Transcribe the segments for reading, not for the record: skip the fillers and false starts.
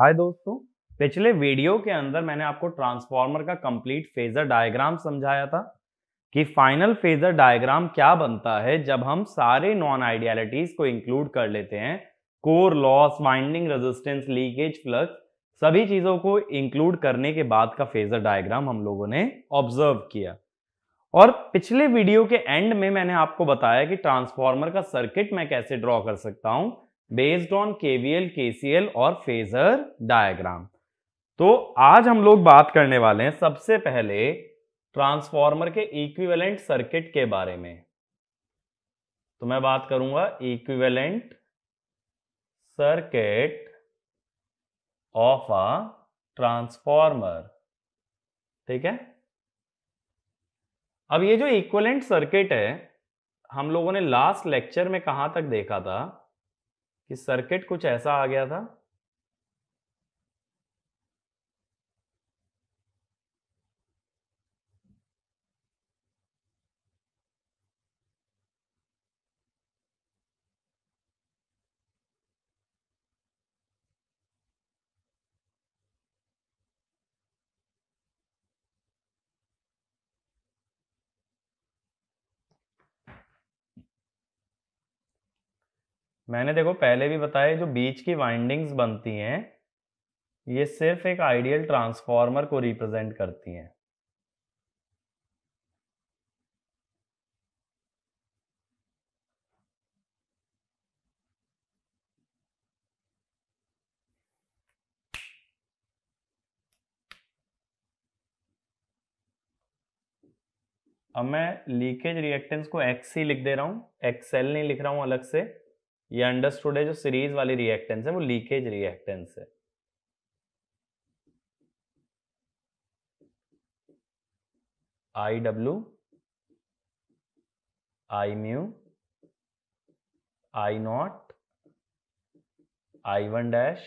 हाय दोस्तों, पिछले वीडियो के अंदर मैंने आपको ट्रांसफार्मर का कंप्लीट फेजर डायग्राम समझाया था कि फाइनल फेजर डायग्राम क्या बनता है जब हम सारे नॉन आइडियलिटीज को इंक्लूड कर लेते हैं। Core loss, winding resistance, leakage, flux, सभी चीजों को इंक्लूड करने के बाद का फेजर डायग्राम हम लोगों ने ऑब्जर्व किया। और पिछले वीडियो के एंड में मैंने आपको बताया कि ट्रांसफार्मर का सर्किट मैं कैसे ड्रॉ कर सकता हूं बेस्ड ऑन केवीएल, केसीएल और फेजर डायग्राम। तो आज हम लोग बात करने वाले हैं सबसे पहले ट्रांसफार्मर के इक्विवेलेंट सर्किट के बारे में। तो मैं बात करूंगा equivalent circuit of a transformer. ठीक है, अब ये जो इक्विवेलेंट सर्किट है, हम लोगों ने लास्ट लेक्चर में कहां तक देखा था कि सर्किट कुछ ऐसा आ गया था। मैंने देखो पहले भी बताया, जो बीच की वाइंडिंग्स बनती हैं ये सिर्फ एक आइडियल ट्रांसफार्मर को रिप्रेजेंट करती हैं। अब मैं लीकेज रिएक्टेंस को एक्स ही लिख दे रहा हूं, एक्सएल नहीं लिख रहा हूं अलग से। ये अंडरस्टूड है, जो सीरीज वाली रिएक्टेंस है वो लीकेज रिएक्टेंस है। I W, I mu, I naught, I one dash,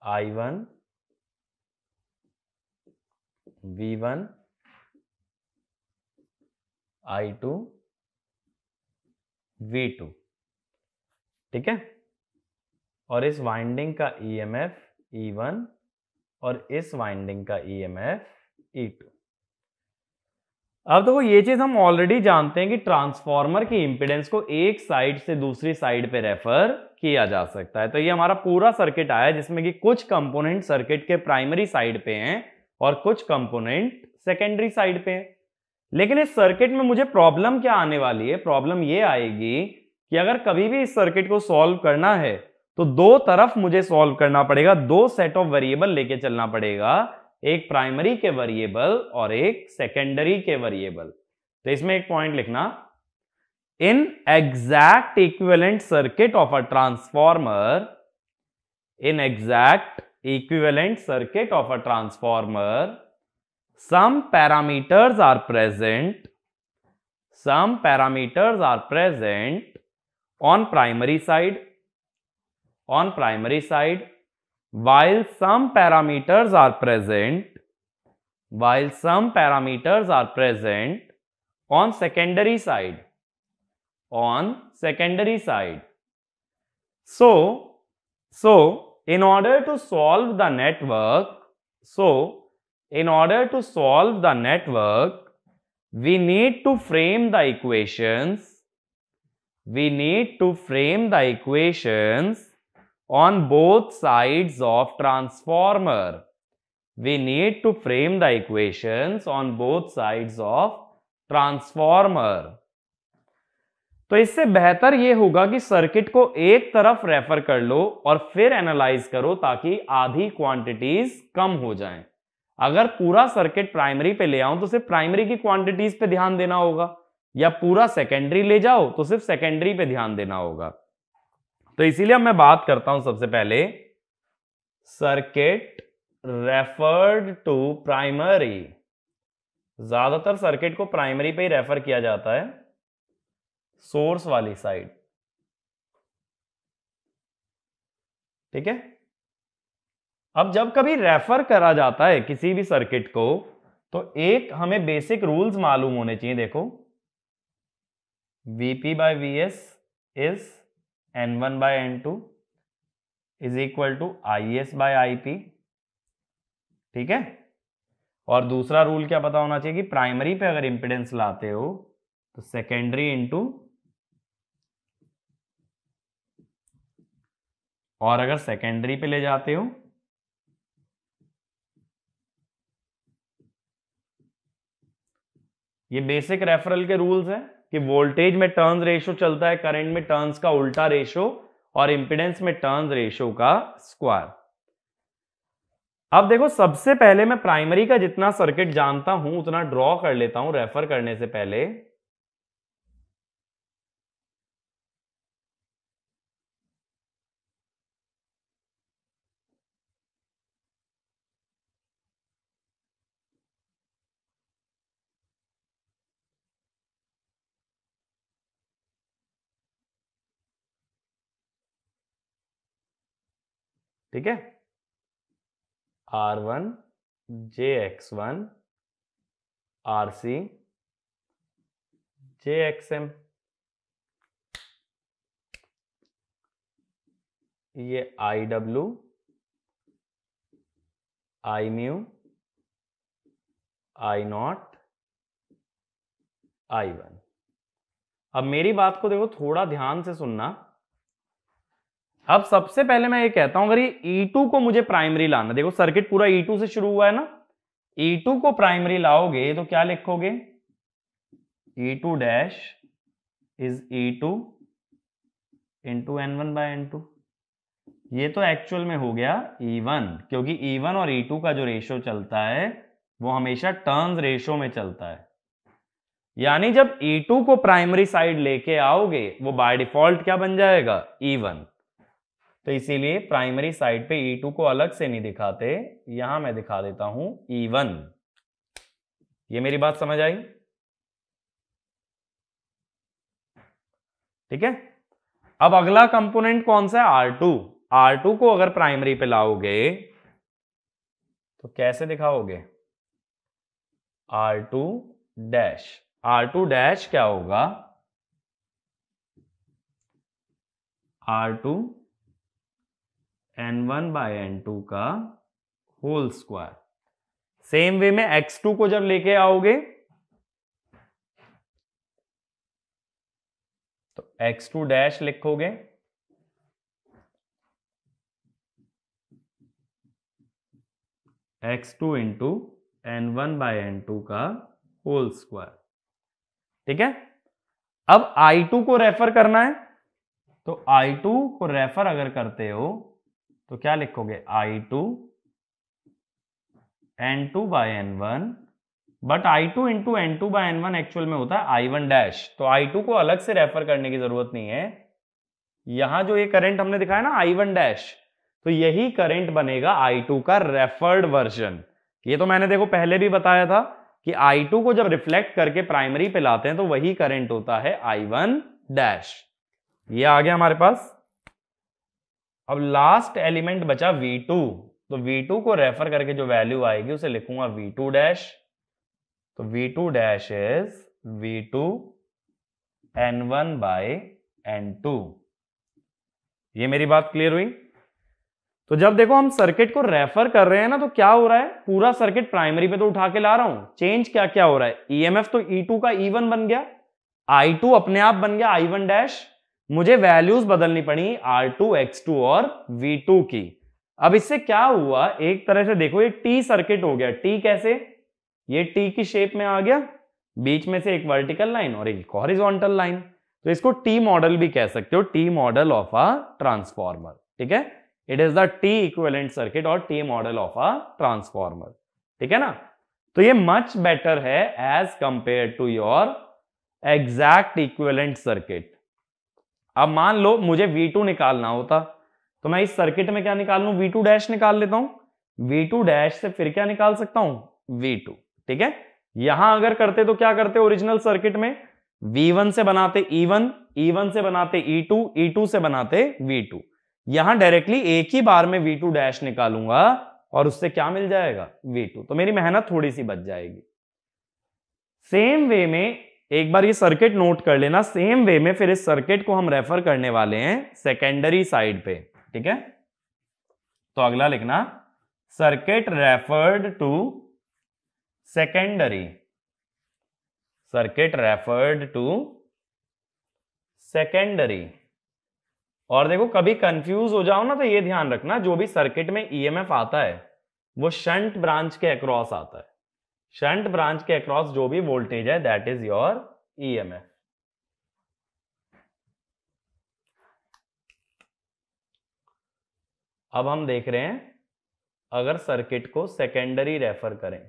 I one, V one, I two, V two. ठीक है, और इस वाइंडिंग का ईएमएफ E1 और इस वाइंडिंग का ईएमएफ E2। अब देखो ये चीज हम ऑलरेडी जानते हैं कि ट्रांसफार्मर की इंपीडेंस को एक साइड से दूसरी साइड पे रेफर किया जा सकता है। तो ये हमारा पूरा सर्किट आया जिसमें कि कुछ कंपोनेंट सर्किट के प्राइमरी साइड पे हैं और कुछ कंपोनेंट सेकेंडरी साइड पे हैं। लेकिन इस सर्किट में मुझे प्रॉब्लम क्या आने वाली है? प्रॉब्लम ये आएगी कि अगर कभी भी इस सर्किट को सॉल्व करना है तो दो तरफ मुझे सॉल्व करना पड़ेगा, दो सेट ऑफ वेरिएबल लेके चलना पड़ेगा, एक प्राइमरी के वेरिएबल और एक सेकेंडरी के वेरिएबल। तो इसमें एक पॉइंट लिखना, in exact equivalent circuit of a transformer, in exact equivalent circuit of a transformer, some parameters are present on primary side, while some parameters are present on secondary side, so in order to solve the network, we need to frame the equations on both sides of transformer. तो इससे बेहतर ये होगा कि circuit को एक तरफ refer कर लो और फिर एनालाइज करो ताकि आधी क्वांटिटीज कम हो जाएं। अगर पूरा सर्किट प्राइमरी पे ले आऊं तो सिर्फ प्राइमरी की क्वांटिटीज पे ध्यान देना होगा, या पूरा सेकेंडरी ले जाओ तो सिर्फ सेकेंडरी पे ध्यान देना होगा। तो इसीलिए मैं बात करता हूं सबसे पहले सर्किट रेफर्ड टू प्राइमरी। ज्यादातर सर्किट को प्राइमरी पे ही रेफर किया जाता है, सोर्स वाली साइड। ठीक है, अब जब कभी रेफर करा जाता है किसी भी सर्किट को तो एक हमें बेसिक रूल्स मालूम होने चाहिए। देखो, Vp by Vs is N1 by N2, is equal to IS by IP। ठीक है, और दूसरा रूल क्या पता होना चाहिए कि प्राइमरी पे अगर इंपेडेंस लाते हो तो सेकेंडरी इंटू, और अगर सेकेंडरी पे ले जाते हो ये बेसिक रेफरल के रूल्स हैं कि वोल्टेज में टर्न्स रेशो चलता है, करंट में टर्न्स का उल्टा रेशो, और इंपेडेंस में टर्न्स रेशो का स्क्वायर। अब देखो, सबसे पहले मैं प्राइमरी का जितना सर्किट जानता हूं उतना ड्रॉ कर लेता हूं रेफर करने से पहले। ठीक है, R1 JX1 RC JXM, ये IW I mu I0 I1। अब मेरी बात को देखो, थोड़ा ध्यान से सुनना। अब सबसे पहले मैं ये कहता हूं, अगर ये E2 को मुझे प्राइमरी लाना, देखो सर्किट पूरा E2 से शुरू हुआ है ना, E2 को प्राइमरी लाओगे तो क्या लिखोगे, E2 dash is E2 into N1 by N2। ये तो एक्चुअल में हो गया E1, क्योंकि E1 और E2 का जो रेशो चलता है वो हमेशा टर्न्स रेशो में चलता है। यानी जब E2 को प्राइमरी साइड लेके आओगे वो बाय डिफॉल्ट क्या बन जाएगा, E1। तो इसीलिए प्राइमरी साइड पे E2 को अलग से नहीं दिखाते, यहां मैं दिखा देता हूं E1। ये मेरी बात समझ आई? ठीक है, अब अगला कंपोनेंट कौन सा है, R2। R2 को अगर प्राइमरी पे लाओगे तो कैसे दिखाओगे, R2 डैश। R2 डैश क्या होगा, R2 N1 बाय N2 का होल स्क्वायर। सेम वे में X2 को जब लेके आओगे तो X2 डैश लिखोगे, X2 into N1 by N2 का होल स्क्वायर। ठीक है, अब I2 को रेफर करना है, तो I2 को रेफर अगर करते हो तो क्या लिखोगे, I2 N2 by N1, but I2 into N2 by N1 actual में होता है I1 डैश। तो I2 को अलग से रेफर करने की जरूरत नहीं है, यहां जो ये करंट हमने दिखाया ना I1 डैश, तो यही करंट बनेगा I2 का रेफर्ड वर्जन। ये तो मैंने देखो पहले भी बताया था कि I2 को जब रिफ्लेक्ट करके प्राइमरी पे लाते हैं तो वही करंट होता है I1 डैश। ये आ गया हमारे पास। अब लास्ट एलिमेंट बचा V2, तो V2 को रेफर करके जो वैल्यू आएगी उसे लिखूंगा V2 डैश। तो V2 dash is V2 N1 by N2। ये मेरी बात क्लियर हुई? तो जब देखो हम सर्किट को रेफर कर रहे हैं ना, तो क्या हो रहा है, पूरा सर्किट प्राइमरी पे तो उठा के ला रहा हूं, चेंज क्या क्या हो रहा है, ईएमएफ तो E2 का E1 बन गया, I2 अपने आप बन गया I1 डैश, मुझे वैल्यूज बदलनी पड़ी R2 X2 और V2 की। अब इससे क्या हुआ, एक तरह से देखो ये T सर्किट हो गया। T कैसे, ये T की शेप में आ गया, बीच में से एक वर्टिकल लाइन और एक हॉरिजॉन्टल लाइन, तो इसको T मॉडल भी कह सकते हो, T model of a transformer. ठीक है, it is the T equivalent circuit और T model of a transformer. ठीक है ना, तो ये मच बेटर है as compare to your exact equivalent circuit. अब मान लो मुझे V2 निकालना होता, तो मैं इस सर्किट में क्या निकाल लूं, V2 डैश निकाल लेता हूं, V2 डैश से फिर क्या निकाल सकता हूं, V2। ठीक है, यहां अगर करते तो क्या करते, ओरिजिनल सर्किट में V1 से बनाते E1, E1 से बनाते E2, E2 से बनाते V2। यहां डायरेक्टली एक ही बार में V2 डैश निकालूंगा और उससे क्या मिल जाएगा, V2। तो मेरी मेहनत थोड़ी सी बच जाएगी। सेम वे में एक बार ये सर्किट नोट कर लेना, सेम वे में फिर इस सर्किट को हम रेफर करने वाले हैं सेकेंडरी साइड पे। ठीक है, तो अगला लिखना circuit referred to secondary, circuit referred to secondary. और देखो कभी कंफ्यूज हो जाओ ना तो ये ध्यान रखना, जो भी सर्किट में ईएमएफ आता है वो शंट ब्रांच के अक्रॉस आता है। शंट ब्रांच के अक्रॉस जो भी वोल्टेज है दैट इज योर ईएमएफ। अब हम देख रहे हैं अगर सर्किट को सेकेंडरी रेफर करें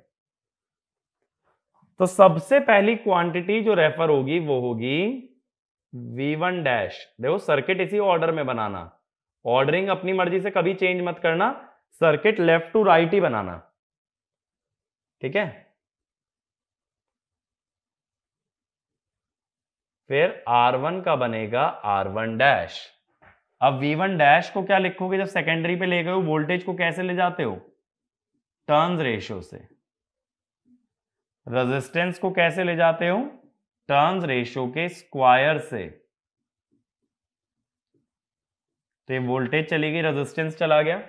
तो सबसे पहली क्वांटिटी जो रेफर होगी वो होगी V1 डैश। देखो सर्किट इसी ऑर्डर में बनाना, ऑर्डरिंग अपनी मर्जी से कभी चेंज मत करना, सर्किट लेफ्ट टू राइट ही बनाना, ठीक है। फिर R1 का बनेगा R1 डैश। अब V1 डैश को क्या लिखोगे, जब सेकेंडरी पे ले गए हो वोल्टेज को कैसे ले जाते हो, टर्न्स रेशियो से। रेजिस्टेंस को कैसे ले जाते हो, टर्न्स रेशियो के स्क्वायर से। तो ये वोल्टेज चली गई, रेजिस्टेंस चला गया।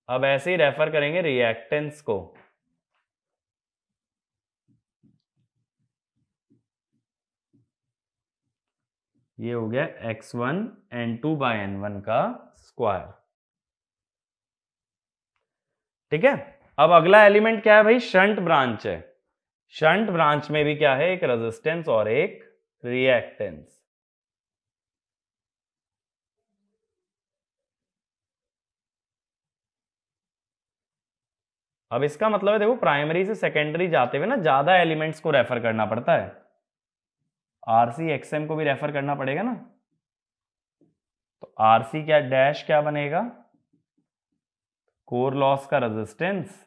अब ऐसे ही रेफर करेंगे रिएक्टेंस को, ये हो गया x1 n2 by n1 का स्क्वायर, ठीक है। अब अगला एलिमेंट क्या है भाई, शंट ब्रांच है। शंट ब्रांच में भी क्या है, एक रेजिस्टेंस और एक रिएक्टेंस। अब इसका मतलब है देखो प्राइमरी से सेकेंडरी जाते हुए ना ज्यादा एलिमेंट्स को रेफर करना पड़ता है, आरसी एक्सएम को भी रेफर करना पड़ेगा ना। तो आरसी क्या डैश क्या बनेगा, कोर लॉस का रेजिस्टेंस,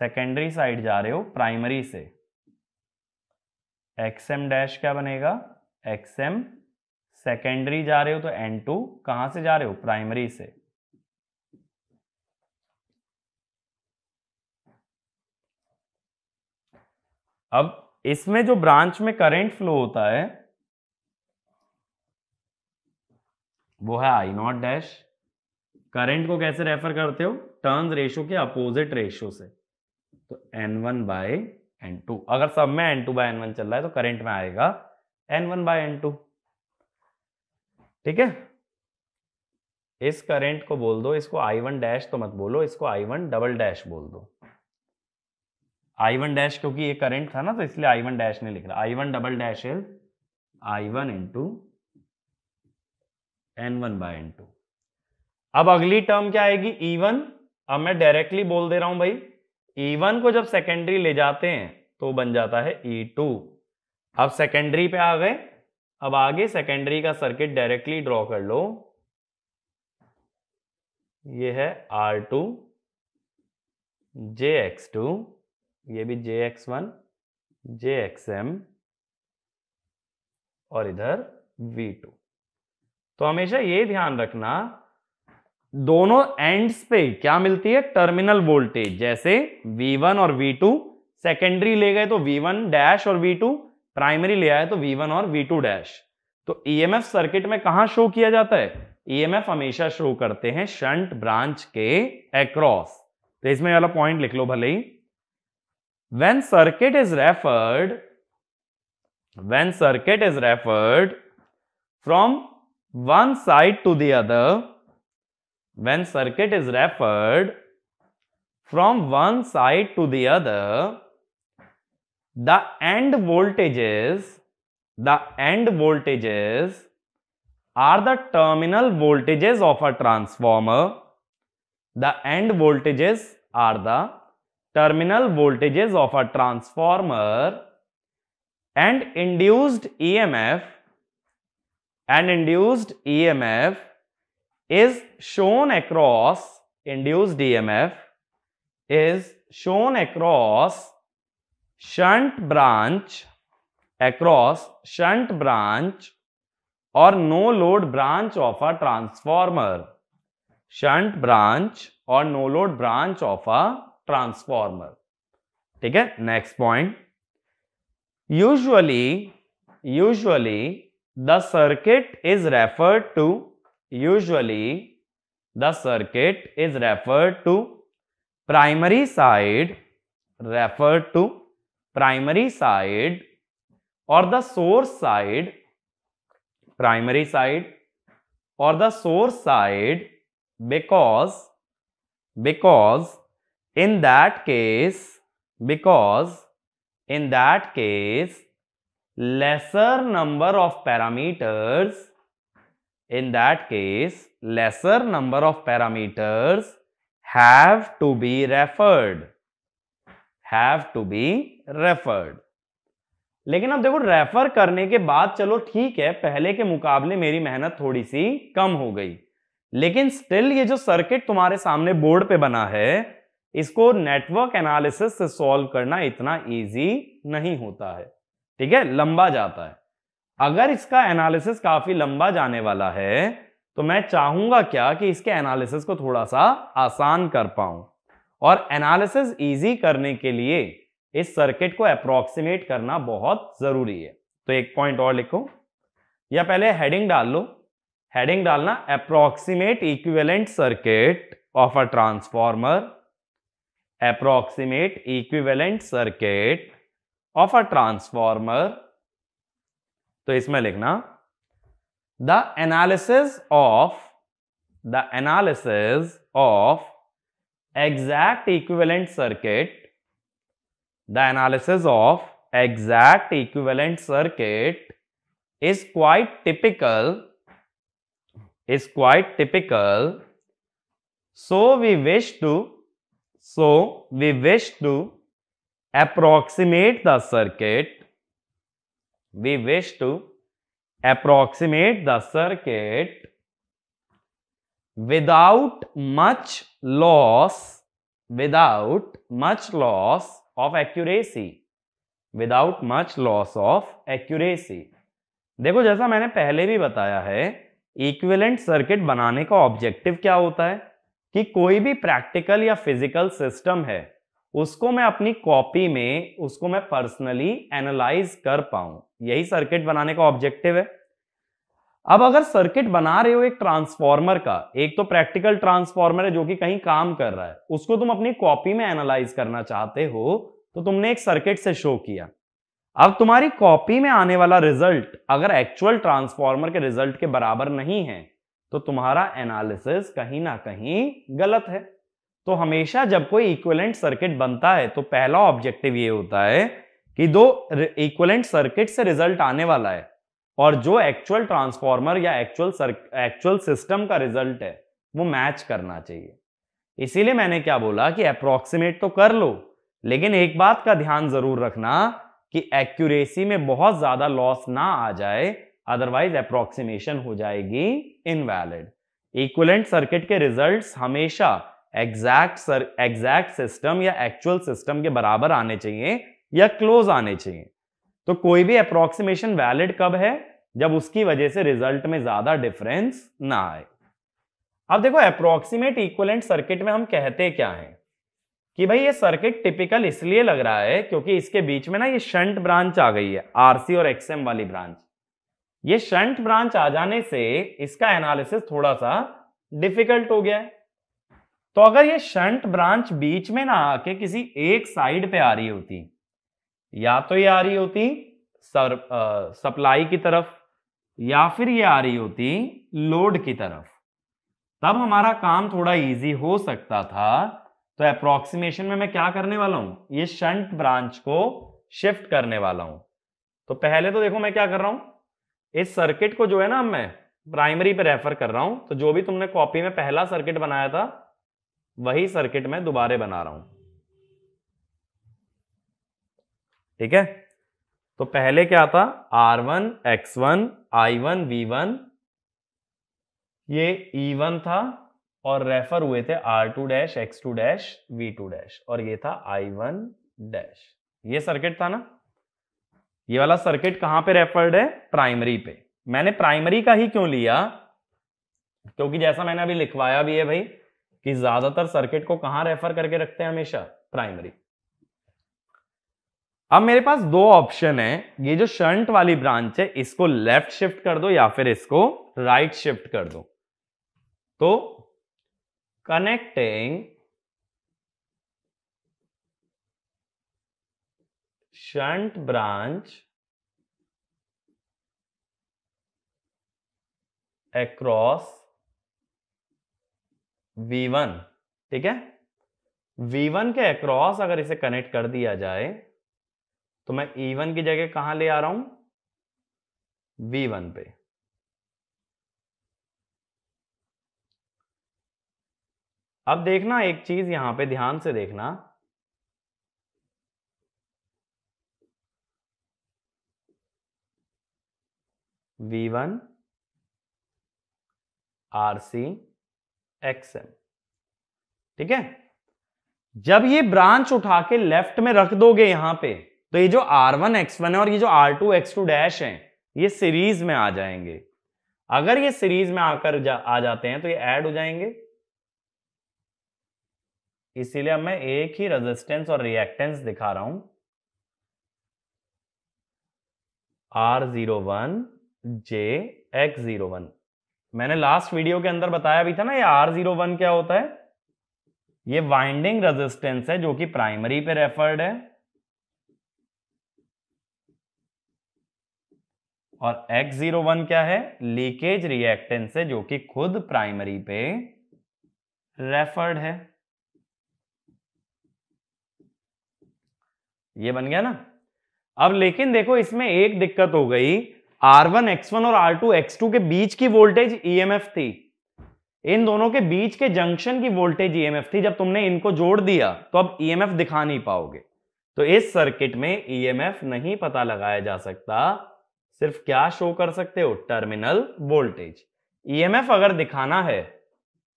सेकेंडरी साइड जा रहे हो प्राइमरी से। एक्सएम डैश क्या बनेगा, एक्सएम सेकेंडरी जा रहे हो तो N2 कहां से जा रहे हो, प्राइमरी से। अब इसमें जो ब्रांच में करंट फ्लो होता है वो है I नॉट डैश। करंट को कैसे रेफर करते हो, टर्न्स रेशियो के अपोजिट रेशियो से। तो N1 बाय N2, अगर सब में N2 बाय N1 चल रहा है तो करंट में आएगा N1 बाय N2, ठीक है। इस करंट को बोल दो, इसको I1 डैश तो मत बोलो, इसको I1 डबल डैश बोल दो। I1 डैश क्योंकि ये करंट था ना तो इसलिए I1 डैश नहीं लिख रहा। I1 double dash is I1 into N1 by N2। अब अगली टर्म क्या आएगी, E1। अब मैं डायरेक्टली बोल दे रहा हूं भाई, E1 को जब सेकेंडरी ले जाते हैं तो बन जाता है E2। अब सेकेंडरी पे आ गए, अब आगे सेकेंडरी का सर्किट डायरेक्टली ड्रॉ कर लो। ये है R2 JX2, ये भी JX1 JXM और इधर V2। तो हमेशा ये ध्यान रखना दोनों एंड्स पे क्या मिलती है, टर्मिनल वोल्टेज। जैसे V1 और V2 सेकेंडरी ले गए तो V1 डैश और V2, प्राइमरी ले आए तो V1 और V2 डैश। तो ईएमएफ सर्किट में कहां शो किया जाता है, ईएमएफ हमेशा शो करते हैं शंट ब्रांच के अक्रॉस। तो इसमें वाला पॉइंट लिख लो भले ही, when circuit is referred from one side to the other, when circuit is referred from one side to the other, the end voltages are the terminal voltages of a transformer. The end voltages are the terminal voltages of a transformer, and induced EMF is shown across shunt branch or no load branch of a transformer. Shunt branch or no load branch of a transformer, ठीक है। Next point, usually the circuit is referred to usually the circuit is referred to primary side or the source side primary side or the source side because in that case lesser number of parameters have to be referred. लेकिन अब देखो refer करने के बाद चलो ठीक है, पहले के मुकाबले मेरी मेहनत थोड़ी सी कम हो गई, लेकिन स्टिल ये जो सर्किट तुम्हारे सामने बोर्ड पे बना है इसको नेटवर्क एनालिसिस से सॉल्व करना इतना इजी नहीं होता है, ठीक है, लंबा जाता है. अगर इसका एनालिसिस काफी लंबा जाने वाला है तो मैं चाहूंगा क्या कि इसके एनालिसिस को थोड़ा सा आसान कर पाऊं, और एनालिसिस इजी करने के लिए इस सर्किट को अप्रोक्सीमेट करना बहुत जरूरी है. तो एक पॉइंट और लिखो, या पहले हेडिंग डाल लो. हेडिंग डालना approximate equivalent circuit of a transformer. Approximate equivalent circuit of a transformer. तो इसमें लिखना the analysis of exact equivalent circuit is quite typical. So we wish to approximate the circuit without much loss of accuracy. देखो जैसा मैंने पहले भी बताया है, इक्विवेलेंट सर्किट बनाने का ऑब्जेक्टिव क्या होता है कि कोई भी प्रैक्टिकल या फिजिकल सिस्टम है उसको मैं अपनी कॉपी में उसको मैं पर्सनली एनालाइज कर पाऊं. यही सर्किट बनाने का ऑब्जेक्टिव है. अब अगर सर्किट बना रहे हो एक ट्रांसफॉर्मर का, एक तो प्रैक्टिकल ट्रांसफॉर्मर है जो कि कहीं काम कर रहा है, उसको तुम अपनी कॉपी में एनालाइज करना चाहते हो तो तुमने एक सर्किट से शो किया. अब तुम्हारी कॉपी में आने वाला रिजल्ट अगर एक्चुअल ट्रांसफॉर्मर के रिजल्ट के बराबर नहीं है तो तुम्हारा एनालिसिस कहीं ना कहीं गलत है. तो हमेशा जब कोई इक्विवेलेंट सर्किट बनता है तो पहला ऑब्जेक्टिव ये होता है कि दो इक्विवेलेंट सर्किट से रिजल्ट आने वाला है और जो एक्चुअल ट्रांसफॉर्मर या एक्चुअल सिस्टम का रिजल्ट है वो मैच करना चाहिए. इसीलिए मैंने क्या बोला कि अप्रोक्सीमेट तो कर लो, लेकिन एक बात का ध्यान जरूर रखना कि एक्यूरेसी में बहुत ज्यादा लॉस ना आ जाए, अदरवाइज अप्रोक्सीमेशन हो जाएगी इनवैलिड. इक्विवेलेंट सर्किट के रिजल्ट्स हमेशा एग्जैक्ट सिस्टम या एक्चुअल सिस्टम के बराबर आने चाहिए या क्लोज आने चाहिए. तो कोई भी अप्रोक्सीमेशन वैलिड कब है? जब उसकी वजह से रिजल्ट में ज्यादा डिफरेंस ना आए. अब देखो अप्रोक्सीमेट इक्विवेलेंट सर्किट में हम कहते क्या हैं कि भाई ये सर्किट टिपिकल इसलिए लग रहा है क्योंकि इसके बीच में ना ये शंट ब्रांच आ गई है, आरसी और एक्सएम वाली ब्रांच. ये शंट ब्रांच आ जाने से इसका एनालिसिस थोड़ा सा डिफिकल्ट हो गया है. तो अगर ये शंट ब्रांच बीच में ना आके किसी एक साइड पे आ रही होती, या तो ये आ रही होती सप्लाई की तरफ या फिर ये आ रही होती लोड की तरफ, तब हमारा काम थोड़ा इजी हो सकता था. तो अप्रोक्सीमेशन में मैं क्या करने वाला हूं, ये शंट ब्रांच को शिफ्ट करने वाला हूं. तो पहले तो देखो मैं क्या कर रहा हूं, इस सर्किट को जो है ना मैं प्राइमरी पे रेफर कर रहा हूं. तो जो भी तुमने कॉपी में पहला सर्किट बनाया था वही सर्किट मैं दोबारा बना रहा हूं. ठीक है, तो पहले क्या था, R1 X1 I1 V1, ये E1 था और रेफर हुए थे R2 dash X2 dash V2 dash, और ये था I1 डैश. ये सर्किट था ना. ये वाला सर्किट कहां पे रेफर्ड है, प्राइमरी पे. मैंने प्राइमरी का ही क्यों लिया, क्योंकि जैसा मैंने अभी लिखवाया भी है भाई कि ज्यादातर सर्किट को कहां रेफर करके रखते हैं, हमेशा प्राइमरी. अब मेरे पास दो ऑप्शन है, ये जो शंट वाली ब्रांच है इसको लेफ्ट शिफ्ट कर दो या फिर इसको राइट शिफ्ट कर दो। तो connecting shunt branch across V1, ठीक है, V1 के अक्रॉस अगर इसे कनेक्ट कर दिया जाए तो मैं E1 की जगह कहां ले आ रहा हूं, V1 पे। अब देखना एक चीज यहां पे ध्यान से देखना, V1 RC XM, ठीक है। जब ये ब्रांच उठा के लेफ्ट में रख दोगे यहां पे, तो ये जो R1 X1 है और ये जो R2 X2 डैश है ये सीरीज में आ जाएंगे। अगर ये सीरीज में आकर आ जाते हैं तो ये ऐड हो जाएंगे। इसीलिए अब मैं एक ही रेजिस्टेंस और रिएक्टेंस दिखा रहा हूं, R01 J X01। मैंने लास्ट वीडियो के अंदर बताया भी था ना, ये R01 क्या होता है, ये वाइंडिंग रेजिस्टेंस है जो कि प्राइमरी पे रेफर्ड है, और X01 क्या है, लीकेज रिएक्टेंस है जो कि खुद प्राइमरी पे रेफर्ड है। ये बन गया ना। अब लेकिन देखो इसमें एक दिक्कत हो गई, R1 X1 और R2 X2 के बीच की वोल्टेज EMF थी, इन दोनों के बीच के जंक्शन की वोल्टेज EMF थी। जब तुमने इनको जोड़ दिया तो अब EMF दिखा नहीं पाओगे। तो इस सर्किट में EMF नहीं पता लगाया जा सकता, सिर्फ क्या शो कर सकते हो, टर्मिनल वोल्टेज। EMF अगर दिखाना है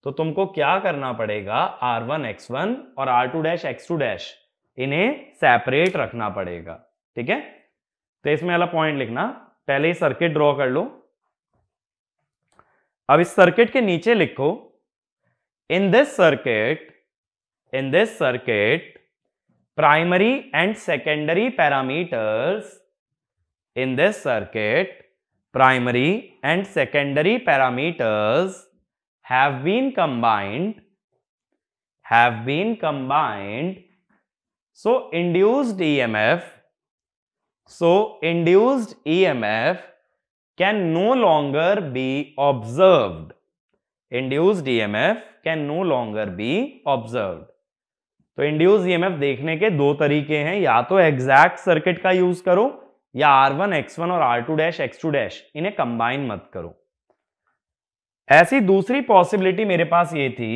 तो तुमको क्या करना पड़ेगा, R1 X1 और R2 X2 इन्हें सेपरेट रखना पड़ेगा, ठीक है। तो इसमें वाला पॉइंट लिखना, पहले ही सर्किट ड्रॉ कर लो। अब इस सर्किट के नीचे लिखो, in this circuit primary and secondary parameters, in this circuit primary and secondary parameters have been combined, so induced EMF can no longer be observed. तो इंड्यूस EMF देखने के दो तरीके हैं, या तो एग्जैक्ट सर्किट का यूज करो या R1 X1 और R2 X2 इन्हें कंबाइन मत करो। ऐसी दूसरी पॉसिबिलिटी मेरे पास ये थी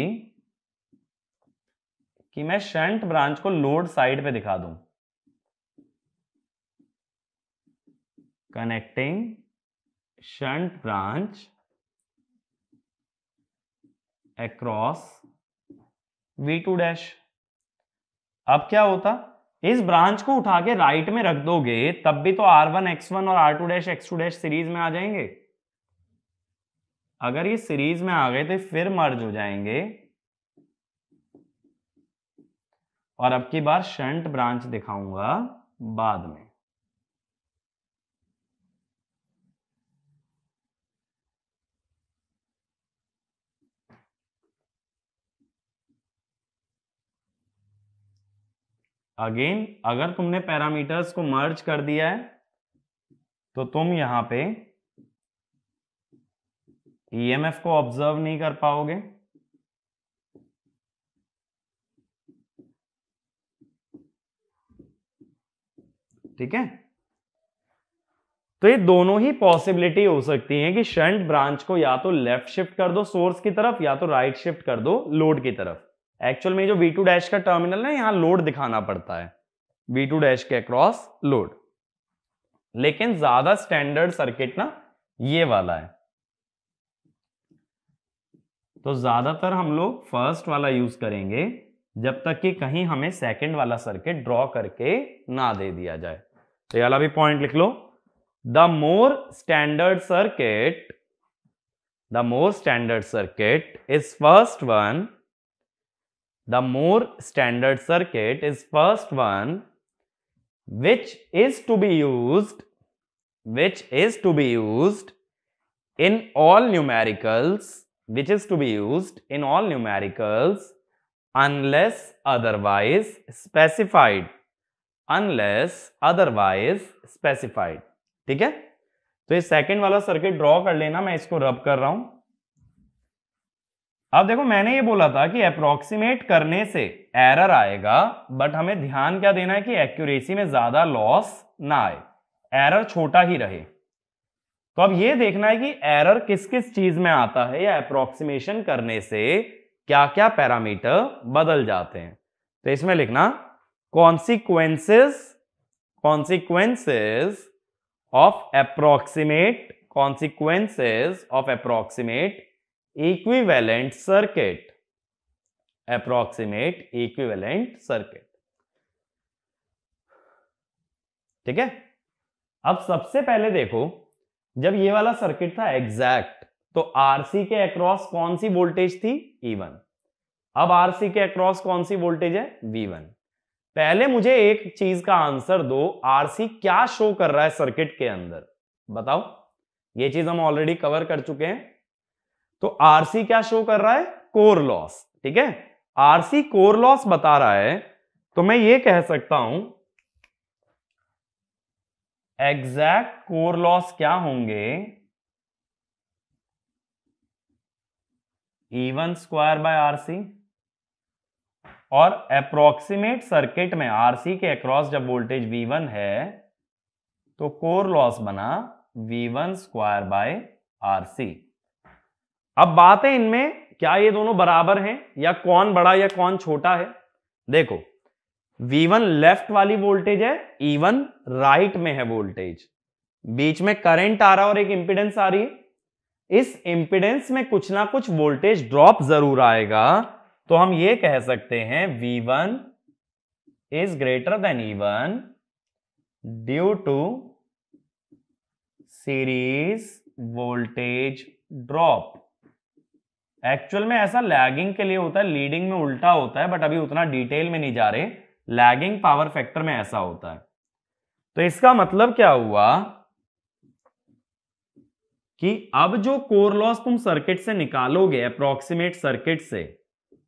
कि मैं शंट ब्रांच को लोड साइड पे दिखा दूं, connecting shunt branch across V2। अब क्या होता, इस ब्रांच को उठा के राइट में रख दोगे तब भी तो R1 X1 और R2 X2 सीरीज में आ जाएंगे। अगर ये सीरीज में आ गए तो फिर मर्ज हो जाएंगे, और अब की बार शंट ब्रांच दिखाऊंगा बाद में। अगेन अगर तुमने पैरामीटर्स को मर्ज कर दिया है तो तुम यहां पे EMF को ऑब्जर्व नहीं कर पाओगे, ठीक है। तो ये दोनों ही पॉसिबिलिटी हो सकती है कि शंट ब्रांच को या तो लेफ्ट शिफ्ट कर दो सोर्स की तरफ या तो राइट शिफ्ट कर दो लोड की तरफ। एक्चुअल में जो V2 का टर्मिनल है यहां लोड दिखाना पड़ता है, V2 के अक्रॉस लोड, लेकिन ज्यादा स्टैंडर्ड सर्किट ना ये वाला है, तो ज्यादातर हम लोग फर्स्ट वाला यूज करेंगे जब तक कि कहीं हमें सेकंड वाला सर्किट ड्रॉ करके ना दे दिया जाए। तो ये वाला भी पॉइंट लिख लो, the more standard circuit is first one, the more standard circuit is first one which is to be used in all numericals, which is to be used in all numericals unless otherwise specified, ठीक है। तो ये second वाला circuit draw कर लेना, मैं इसको रब कर रहा हूं। अब देखो मैंने ये बोला था कि अप्रोक्सीमेट करने से एरर आएगा, बट हमें ध्यान क्या देना है कि एक्यूरेसी में ज्यादा लॉस ना आए, एरर छोटा ही रहे। तो अब ये देखना है कि एरर किस किस चीज में आता है, या अप्रोक्सीमेशन करने से क्या क्या पैरामीटर बदल जाते हैं। तो इसमें लिखना consequences of approximate equivalent circuit, ठीक है। अब सबसे पहले देखो, जब ये वाला सर्किट था एग्जैक्ट, तो आरसी के अक्रॉस कौन सी वोल्टेज थी, E1। अब आरसी के अक्रॉस कौन सी वोल्टेज है, V1। पहले मुझे एक चीज का आंसर दो, आरसी क्या शो कर रहा है सर्किट के अंदर, बताओ। ये चीज हम ऑलरेडी कवर कर चुके हैं। तो आरसी क्या शो कर रहा है, कोर लॉस, ठीक है। आरसी कोर लॉस बता रहा है, तो मैं ये कह सकता हूं एग्जैक्ट कोर लॉस क्या होंगे, E1 स्क्वायर बाय आरसी। और अप्रोक्सीमेट सर्किट में आरसी के अक्रॉस जब वोल्टेज V1 है, तो कोर लॉस बना V1 स्क्वायर बाय आरसी। अब बात है इनमें क्या ये दोनों बराबर हैं, या कौन बड़ा या कौन छोटा है। देखो V1 लेफ्ट वाली वोल्टेज है, E1 राइट में है वोल्टेज, बीच में करंट आ रहा है और एक इंपीडेंस आ रही है। इस इंपीडेंस में कुछ ना कुछ वोल्टेज ड्रॉप जरूर आएगा, तो हम ये कह सकते हैं V1 is greater than E1 due to series voltage drop. Actual में ऐसा लैगिंग के लिए होता है, लीडिंग में उल्टा होता है, बट अभी उतना डिटेल में नहीं जा रहे। लैगिंग पावर फैक्टर में ऐसा होता है। तो इसका मतलब क्या हुआ कि अब जो कोर लॉस तुम सर्किट से निकालोगे अप्रोक्सीमेट सर्किट से,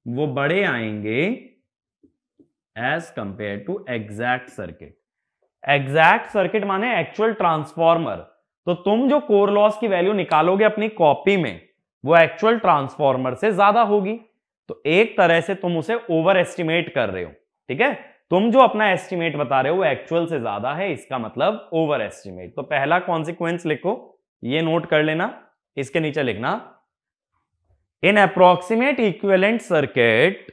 वो बड़े आएंगे as compare to exact circuit. Exact circuit माने एक्चुअल ट्रांसफॉर्मर। तो तुम जो कोर लॉस की वैल्यू निकालोगे अपनी कॉपी में, वो एक्चुअल ट्रांसफॉर्मर से ज्यादा होगी। तो एक तरह से तुम उसे ओवर एस्टिमेट कर रहे हो, ठीक है। तुम जो अपना एस्टिमेट बता रहे हो वो एक्चुअल से ज्यादा है, इसका मतलब ओवर एस्टिमेट। तो पहला कॉन्सिक्वेंस लिखो, ये नोट कर लेना। इसके नीचे लिखना in approximate equivalent circuit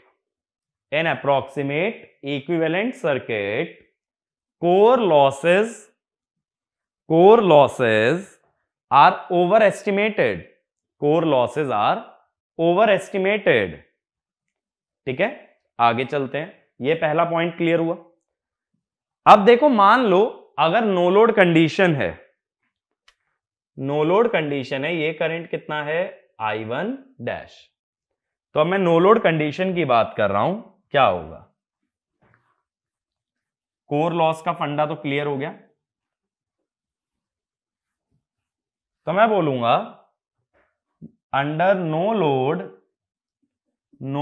core losses are over estimated. ठीक है, आगे चलते हैं। ये पहला पॉइंट क्लियर हुआ। अब देखो, मान लो अगर नो लोड कंडीशन है, ये करंट कितना है, I1 डैश। तो अब मैं नो लोड कंडीशन की बात कर रहा हूं, क्या होगा। कोर लॉस का फंडा तो क्लियर हो गया। तो मैं बोलूंगा अंडर नो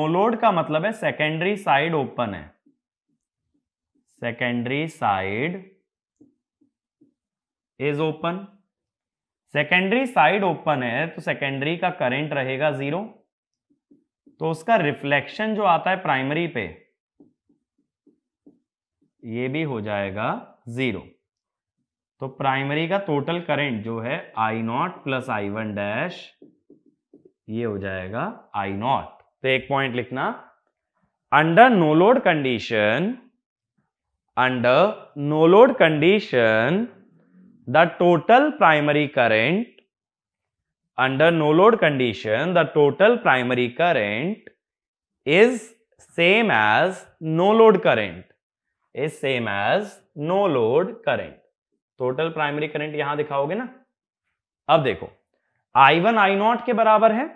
लोड का मतलब है सेकेंडरी साइड ओपन है, secondary side is open. Secondary side open है तो सेकेंडरी का करंट रहेगा 0, तो उसका रिफ्लेक्शन जो आता है प्राइमरी पे, ये भी हो जाएगा 0। तो प्राइमरी का टोटल करंट जो है I0 प्लस I1 डैश, ये हो जाएगा I0। तो एक पॉइंट लिखना, under no load condition the total primary current is same as no load current, total primary current यहां दिखाओगे ना। अब देखो I1 I0 के बराबर है,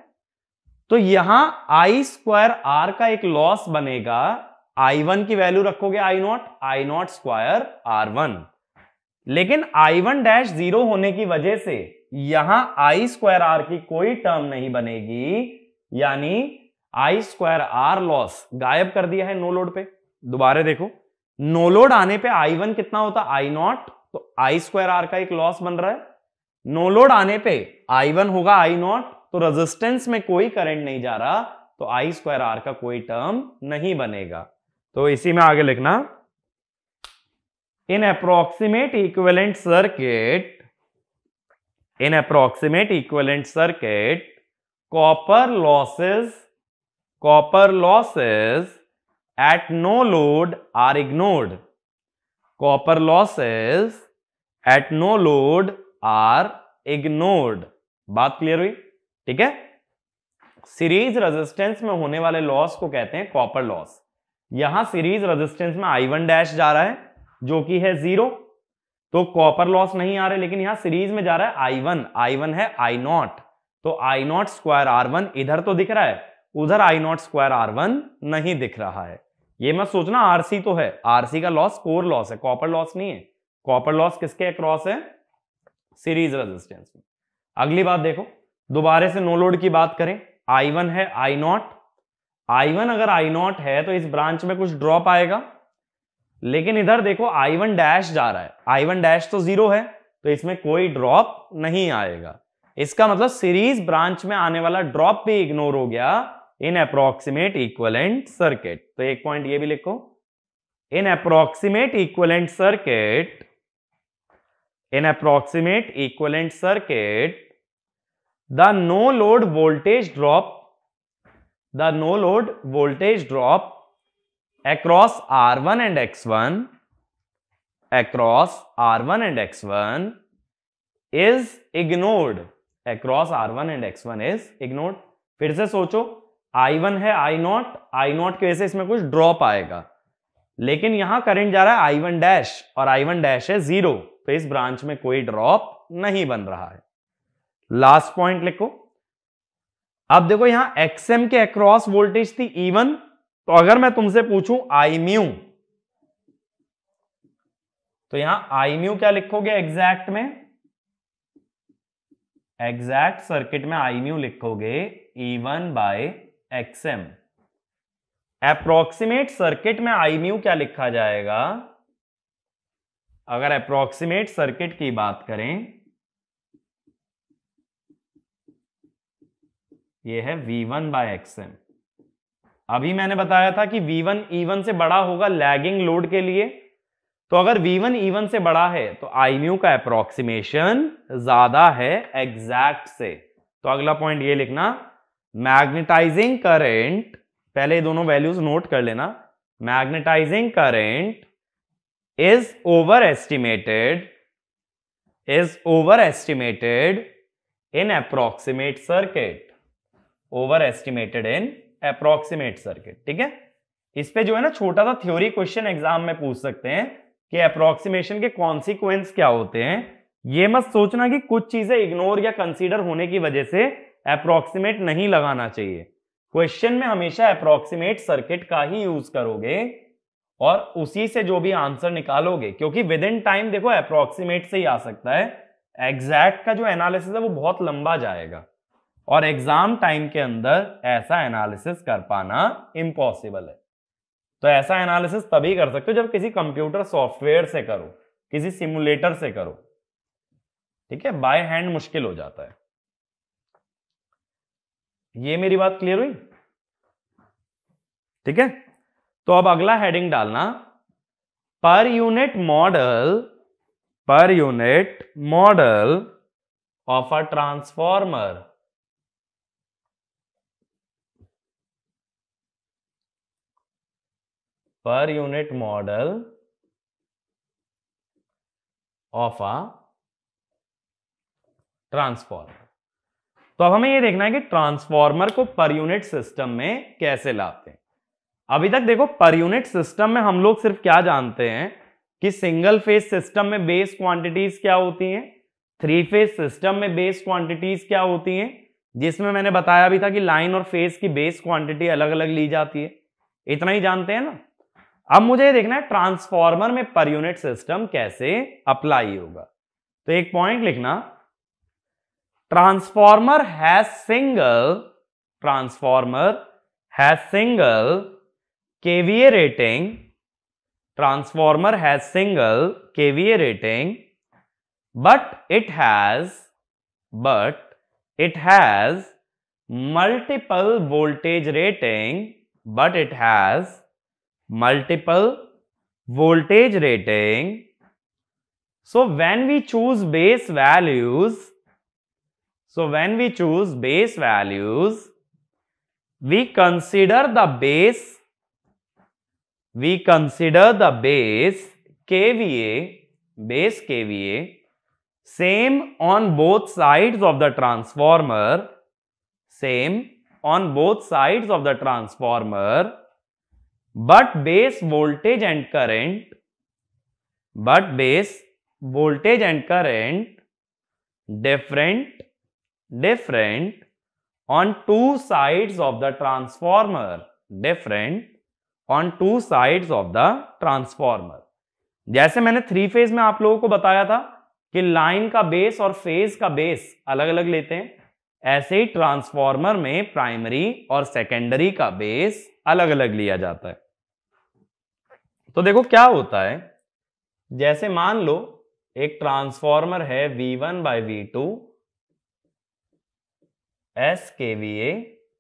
तो यहां I स्क्वायर R का एक लॉस बनेगा I1 की वैल्यू रखोगे I नॉट स्क्वायर R1, लेकिन I1 डैश 0 होने की वजह से यहां I स्क्वायर R की कोई टर्म नहीं बनेगी, यानी I स्क्वायर R लॉस गायब कर दिया है नो लोड पे। दोबारा देखो, नो लोड आने पे I1 कितना होता I नॉट, तो I स्क्वायर R का एक लॉस बन रहा है। नो लोड आने पे I1 होगा I नॉट, तो रेजिस्टेंस में कोई करंट नहीं जा रहा, तो I स्क्वायर R का कोई टर्म नहीं बनेगा। तो इसी में आगे लिखना, in approximate equivalent circuit copper losses at no load are ignored. Copper losses at no load are ignored. बात क्लियर हुई? ठीक है, सीरीज रेजिस्टेंस में होने वाले लॉस को कहते हैं कॉपर लॉस। यहां सीरीज रेजिस्टेंस में I1 डैश जा रहा है जो कि है 0, तो कॉपर लॉस नहीं आ रहे, लेकिन यहां सीरीज में जा रहा है I1 है I नॉट, तो I नॉट स्क्वायर R1 इधर तो दिख रहा है, उधर I नॉट स्क्वायर R1 नहीं दिख रहा है। ये मत सोचना RC तो है, RC का लॉस कोर लॉस है, कॉपर लॉस नहीं है। कॉपर लॉस किसके अक्रॉस है? सीरीज रेजिस्टेंस में। अगली बात देखो, दोबारा से नो लोड की बात करें, I1 है I नॉट, I1 अगर I नॉट है तो इस ब्रांच में कुछ ड्रॉप आएगा, लेकिन इधर देखो I1 डैश जा रहा है, I1 डैश तो 0 है, तो इसमें कोई ड्रॉप नहीं आएगा। इसका मतलब सीरीज ब्रांच में आने वाला ड्रॉप भी इग्नोर हो गया इन अप्रोक्सीमेट इक्विवेलेंट सर्किट। तो एक पॉइंट ये भी लिखो, in approximate equivalent circuit the no load voltage drop across R1 and X1 is ignored. फिर से सोचो, I1 है I नॉट की वजह से इसमें कुछ ड्रॉप आएगा, लेकिन यहां करंट जा रहा है I1 डैश, और I1 डैश है 0, तो इस ब्रांच में कोई ड्रॉप नहीं बन रहा है। लास्ट पॉइंट लिखो, अब देखो यहां XM के अक्रॉस वोल्टेज थी E1, तो अगर मैं तुमसे पूछूं I म्यू, तो यहां I म्यू क्या लिखोगे? एग्जैक्ट में, एग्जैक्ट सर्किट में I म्यू लिखोगे E1 by XM। Approximate circuit में I म्यू क्या लिखा जाएगा? अगर अप्रोक्सीमेट सर्किट की बात करें, यह है V1 बाय XM। अभी मैंने बताया था कि V1 E1 से बड़ा होगा लैगिंग लोड के लिए, तो अगर V1 E1 से बड़ा है तो I म्यू का अप्रोक्सीमेशन ज्यादा है एग्जैक्ट से। तो अगला पॉइंट ये लिखना, मैग्नेटाइजिंग करंट, पहले ये दोनों वैल्यूज नोट कर लेना, magnetising current is over estimated in approximate circuit. ठीक है, इस पे जो है ना छोटा सा थ्योरी क्वेश्चन एग्जाम में पूछ सकते हैं कि अप्रोक्सीमेशन के कॉन्सिक्वेंस क्या होते हैं। ये मत सोचना कि कुछ चीजें इग्नोर या कंसीडर होने की वजह से अप्रोक्सीमेट नहीं लगाना चाहिए। क्वेश्चन में हमेशा अप्रोक्सीमेट सर्किट का ही यूज करोगे और उसी से जो भी आंसर निकालोगे, क्योंकि विद इन टाइम देखो अप्रोक्सीमेट से ही आ सकता है, एग्जैक्ट का जो एनालिसिस है वो बहुत लंबा जाएगा, और एग्जाम टाइम के अंदर ऐसा एनालिसिस कर पाना इम्पॉसिबल है। तो ऐसा एनालिसिस तभी कर सकते हो जब किसी कंप्यूटर सॉफ्टवेयर से करो, किसी सिमुलेटर से करो। ठीक है, बाय हैंड मुश्किल हो जाता है। ये मेरी बात क्लियर हुई? ठीक है, तो अब अगला हेडिंग डालना, per unit model of a transformer. Per unit model of a transformer. तो अब हमें यह देखना है कि ट्रांसफॉर्मर को पर यूनिट सिस्टम में कैसे लाते हैं। अभी तक देखो पर यूनिट सिस्टम में हम लोग सिर्फ क्या जानते हैं कि सिंगल फेज सिस्टम में बेस क्वांटिटीज क्या होती हैं, थ्री फेज सिस्टम में बेस क्वांटिटीज क्या होती हैं, जिसमें मैंने बताया भी था कि लाइन और फेज की बेस क्वांटिटी अलग अलग ली जाती है। इतना ही जानते हैं ना। अब मुझे ये देखना है ट्रांसफॉर्मर में पर यूनिट सिस्टम कैसे अप्लाई होगा। तो एक पॉइंट लिखना, transformer has single KVA rating, transformer has single KVA rating, but it has multiple voltage rating, so when we choose base values, we consider the base KVA same on both sides of the transformer, but base voltage and current different on two sides of the transformer, जैसे मैंने 3 phase में आप लोगों को बताया था कि line का बेस और फेज का बेस अलग अलग लेते हैं, ऐसे ही ट्रांसफॉर्मर में प्राइमरी और सेकेंडरी का बेस अलग अलग लिया जाता है। तो देखो क्या होता है, जैसे मान लो एक ट्रांसफॉर्मर है V1/V2 SKVA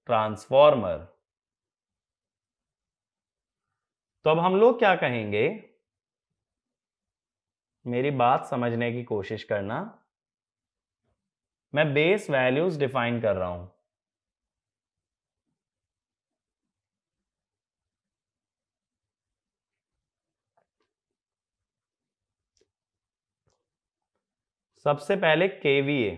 ट्रांसफॉर्मर। तो अब हम लोग क्या कहेंगे, मेरी बात समझने की कोशिश करना, मैं बेस वैल्यूज डिफाइन कर रहा हूं। सबसे पहले केवीए,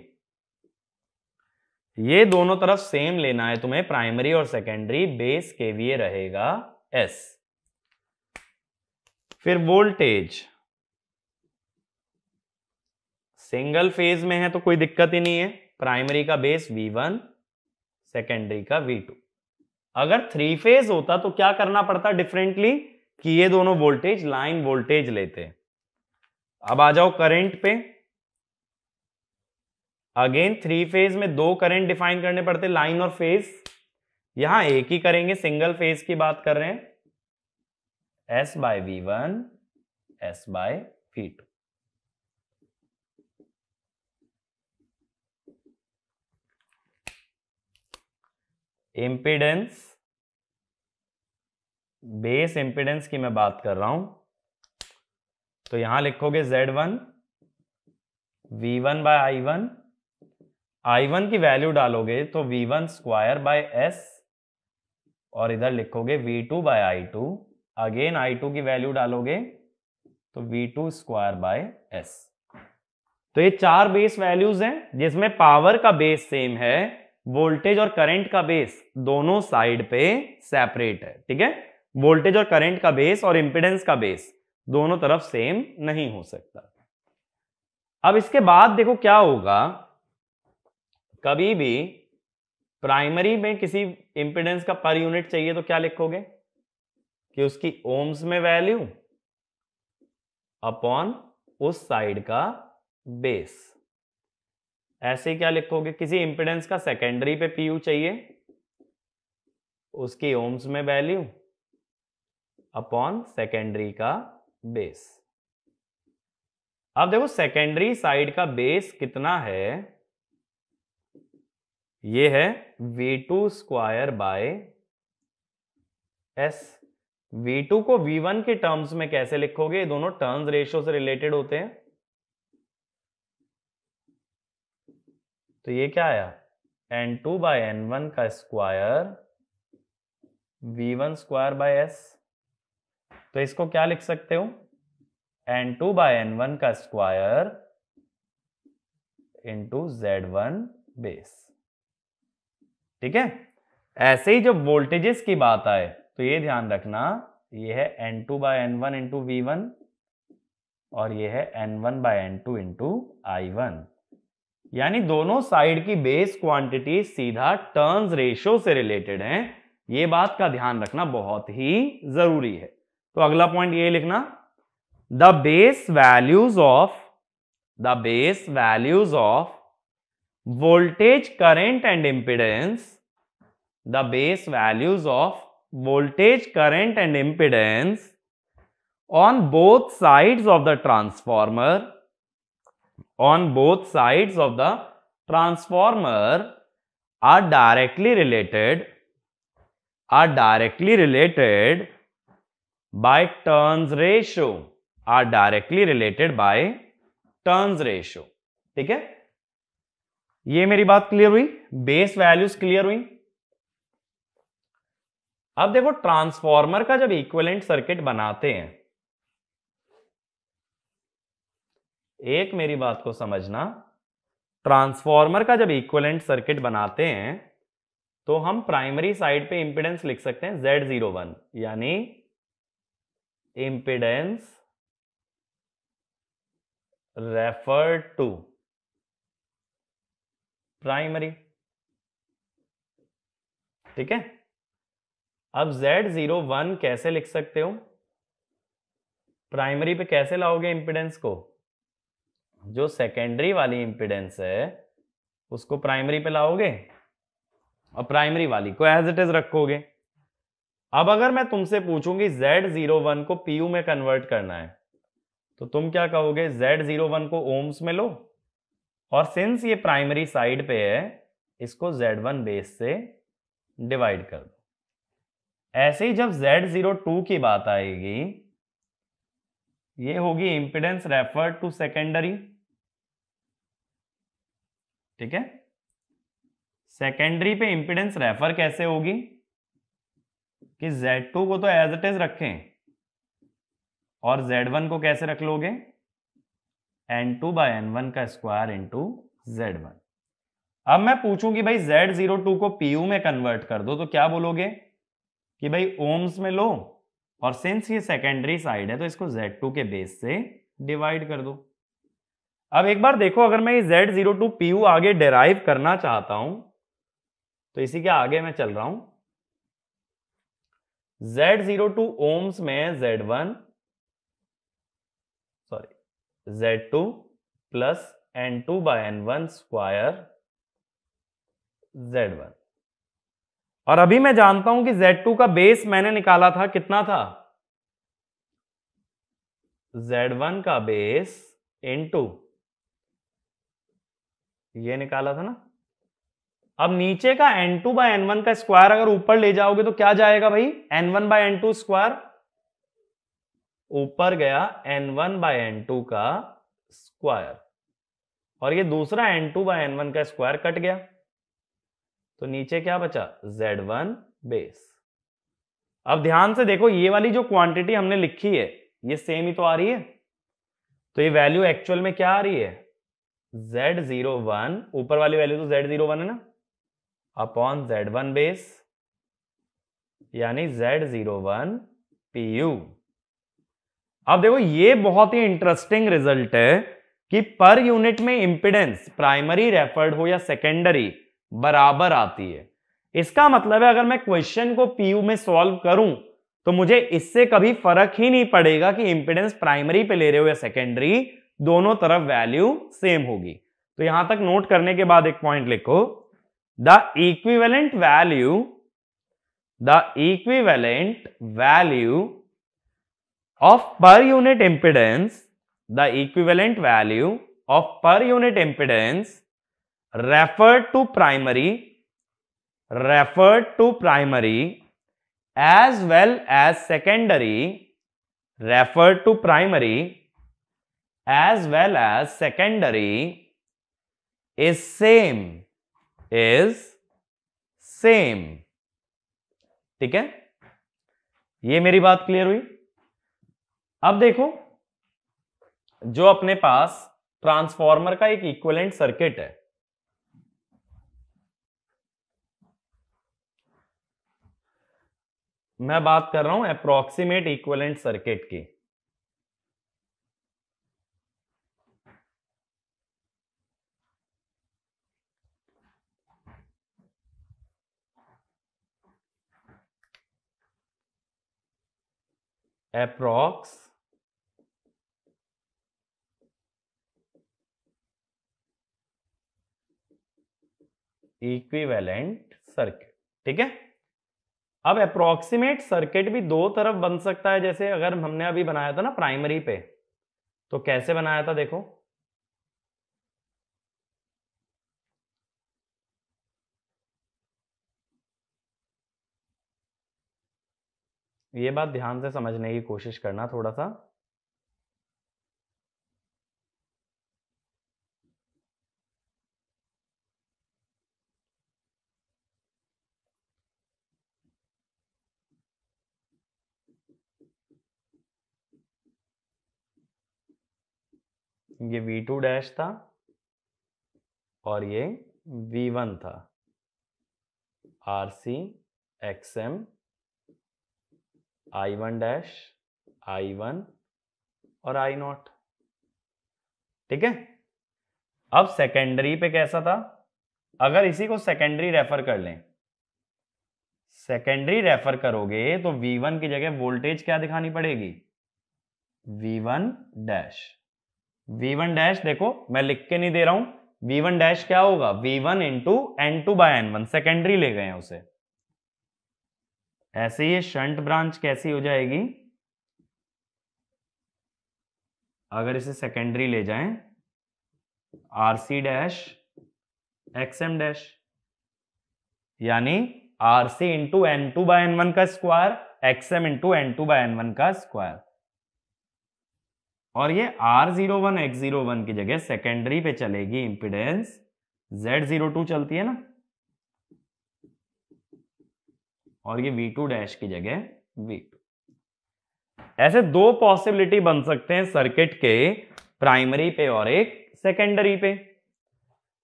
ये दोनों तरफ सेम लेना है तुम्हें, प्राइमरी और सेकेंडरी, बेस केवीए रहेगा S। फिर वोल्टेज, सिंगल फेज में है तो कोई दिक्कत ही नहीं है, प्राइमरी का बेस V1, सेकेंडरी का V2। अगर 3 फेज होता तो क्या करना पड़ता डिफरेंटली, कि ये दोनों वोल्टेज लाइन वोल्टेज लेते। अब आ जाओ करंट पे, अगेन 3 फेज में 2 करंट डिफाइन करने पड़ते, लाइन और फेज, यहां एक ही करेंगे, सिंगल फेज की बात कर रहे हैं, S/V1 S/V2। Impedance, base impedance की मैं बात कर रहा हूं, तो यहां लिखोगे Z1 V1/I1, I1 की वैल्यू डालोगे तो V1² S, और इधर लिखोगे V2/I2, अगेन I2 की वैल्यू डालोगे तो V2² S। तो ये 4 बेस वैल्यूज हैं जिसमें पावर का बेस सेम है, वोल्टेज और करंट का बेस दोनों साइड पे सेपरेट है। ठीक है, वोल्टेज और करंट का बेस और इंपीडेंस का बेस दोनों तरफ सेम नहीं हो सकता। अब इसके बाद देखो क्या होगा, कभी भी प्राइमरी में किसी इंपीडेंस का पर यूनिट चाहिए तो क्या लिखोगे, कि उसकी ओम्स में वैल्यू अपॉन उस साइड का बेस। ऐसे ही क्या लिखोगे, किसी इंपीडेंस का सेकेंडरी पे पीयू चाहिए, उसकी ओम्स में वैल्यू अपॉन सेकेंडरी का बेस। अब देखो सेकेंडरी साइड का बेस कितना है, ये है V2² S। V2 को V1 के टर्म्स में कैसे लिखोगे, ये दोनों टर्न्स रेशियो से रिलेटेड होते हैं, तो ये क्या आया, N2/N1 का स्क्वायर V1² S। तो इसको क्या लिख सकते हो, N2/N1 का स्क्वायर इंटू Z1 बेस। ठीक है, ऐसे ही जब वोल्टेजेस की बात आए तो ये ध्यान रखना, ये है N2/N1 इंटू V1 और ये है N1/N2 इंटू I1, यानी दोनों साइड की बेस क्वांटिटी सीधा टर्न्स रेशियो से रिलेटेड हैं। ये बात का ध्यान रखना बहुत ही जरूरी है। तो अगला पॉइंट ये लिखना, the base values of voltage current and impedance, the base values of voltage current and impedance on both sides of the transformer are directly related by turns ratio, ठीक है। ये मेरी बात क्लियर हुई, बेस वैल्यूज क्लियर हुई। अब देखो transformer का जब इक्विवेलेंट सर्किट बनाते हैं, एक मेरी बात को समझना, ट्रांसफॉर्मर का जब इक्विवेलेंट सर्किट बनाते हैं तो हम प्राइमरी साइड पे इंपेडेंस लिख सकते हैं Z01, यानी इंपेडेंस रेफर टू प्राइमरी, ठीक है। अब Z01 कैसे लिख सकते हो, प्राइमरी पे कैसे लाओगे इंपेडेंस को, जो सेकेंडरी वाली इंपेडेंस है उसको प्राइमरी पे लाओगे और प्राइमरी वाली को एज इट इज रखोगे। अब अगर मैं तुमसे पूछूंगी Z01 को PU में कन्वर्ट करना है तो तुम क्या कहोगे, Z01 को ओम्स में लो और सिंस ये प्राइमरी साइड पे है इसको Z1 बेस से डिवाइड कर दो। ऐसे ही जब Z02 की बात आएगी, ये होगी इंपेडेंस रेफर टू सेकेंडरी, ठीक है। सेकेंडरी पे इंपेडेंस रेफर कैसे होगी कि Z2 को तो एज इट इज रखें और Z1 को कैसे रख लोगे, N2/N1 का स्क्वायर इंटू Z1। अब मैं पूछूं कि भाई Z02 को PU में कन्वर्ट कर दो तो क्या बोलोगे कि भाई ओम्स में लो और सिंस ये सेकेंडरी साइड है तो इसको Z2 के बेस से डिवाइड कर दो। अब एक बार देखो, अगर मैं Z02 PU आगे डेराइव करना चाहता हूं तो इसी के आगे मैं चल रहा हूं। Z02 ओम्स में Z2 plus N2/N1 square Z1। और अभी मैं जानता हूं कि Z2 का बेस मैंने निकाला था, कितना था, Z1 का बेस इंटू ये निकाला था ना। अब नीचे का N2/N1 का स्क्वायर अगर ऊपर ले जाओगे तो क्या जाएगा भाई, N1/N2 स्क्वायर, ऊपर गया N1/N2 का स्क्वायर और ये दूसरा N2/N1 का स्क्वायर कट गया तो नीचे क्या बचा, Z1 बेस। अब ध्यान से देखो, ये वाली जो क्वांटिटी हमने लिखी है ये सेम ही तो आ रही है, तो ये वैल्यू एक्चुअल में क्या आ रही है, Z01, ऊपर वाली वैल्यू तो Z01 है ना, अपॉन Z1 बेस, यानी Z01 PU। अब देखो ये बहुत ही इंटरेस्टिंग रिजल्ट है कि पर यूनिट में इंपेडेंस प्राइमरी रेफर्ड हो या सेकेंडरी बराबर आती है। इसका मतलब है अगर मैं क्वेश्चन को PU में सॉल्व करूं तो मुझे इससे कभी फर्क ही नहीं पड़ेगा कि इंपेडेंस प्राइमरी पे ले रहे हो या सेकेंडरी, दोनों तरफ वैल्यू सेम होगी। तो यहां तक नोट करने के बाद एक पॉइंट लिखो, the equivalent value of per unit impedance, the equivalent value of per unit impedance referred to primary as well as secondary is same, ठीक है। ये मेरी बात क्लियर हुई। अब देखो, जो अपने पास ट्रांसफॉर्मर का एक इक्विवेलेंट सर्किट है, मैं बात कर रहा हूं अप्रॉक्सीमेट इक्विवेलेंट सर्किट की। Approx equivalent circuit. ठीक है, अब अप्रोक्सीमेट सर्किट भी दो तरफ बन सकता है, जैसे अगर हमने अभी बनाया था ना प्राइमरी पे, तो कैसे बनाया था देखो, ये बात ध्यान से समझने की कोशिश करना थोड़ा सा। ये V2 डैश था और ये V1 था, RC XM I1 dash I1 और I0। ठीक है, अब सेकेंडरी पे कैसा था, अगर इसी को सेकेंडरी रेफर कर लें, सेकेंडरी रेफर करोगे तो V1 की जगह वोल्टेज क्या दिखानी पड़ेगी, V1 डैश। V1 डैश देखो मैं लिख के नहीं दे रहा हूं, V1 डैश क्या होगा, V1 into N2 by N1, secondary ले गए हैं उसे। ऐसे ये शंट ब्रांच कैसी हो जाएगी, अगर इसे सेकेंडरी ले जाएं, RC डैश XM डैश, यानी RC into N2 by N1 का square, XM into N2 by N1 का स्क्वायर। और ये R01 X01 की जगह सेकेंडरी पे चलेगी इंपिडेंस Z02 चलती है ना, और ये V2 डैश की जगह V2। ऐसे दो पॉसिबिलिटी बन सकते हैं सर्किट के, प्राइमरी पे और एक सेकेंडरी पे।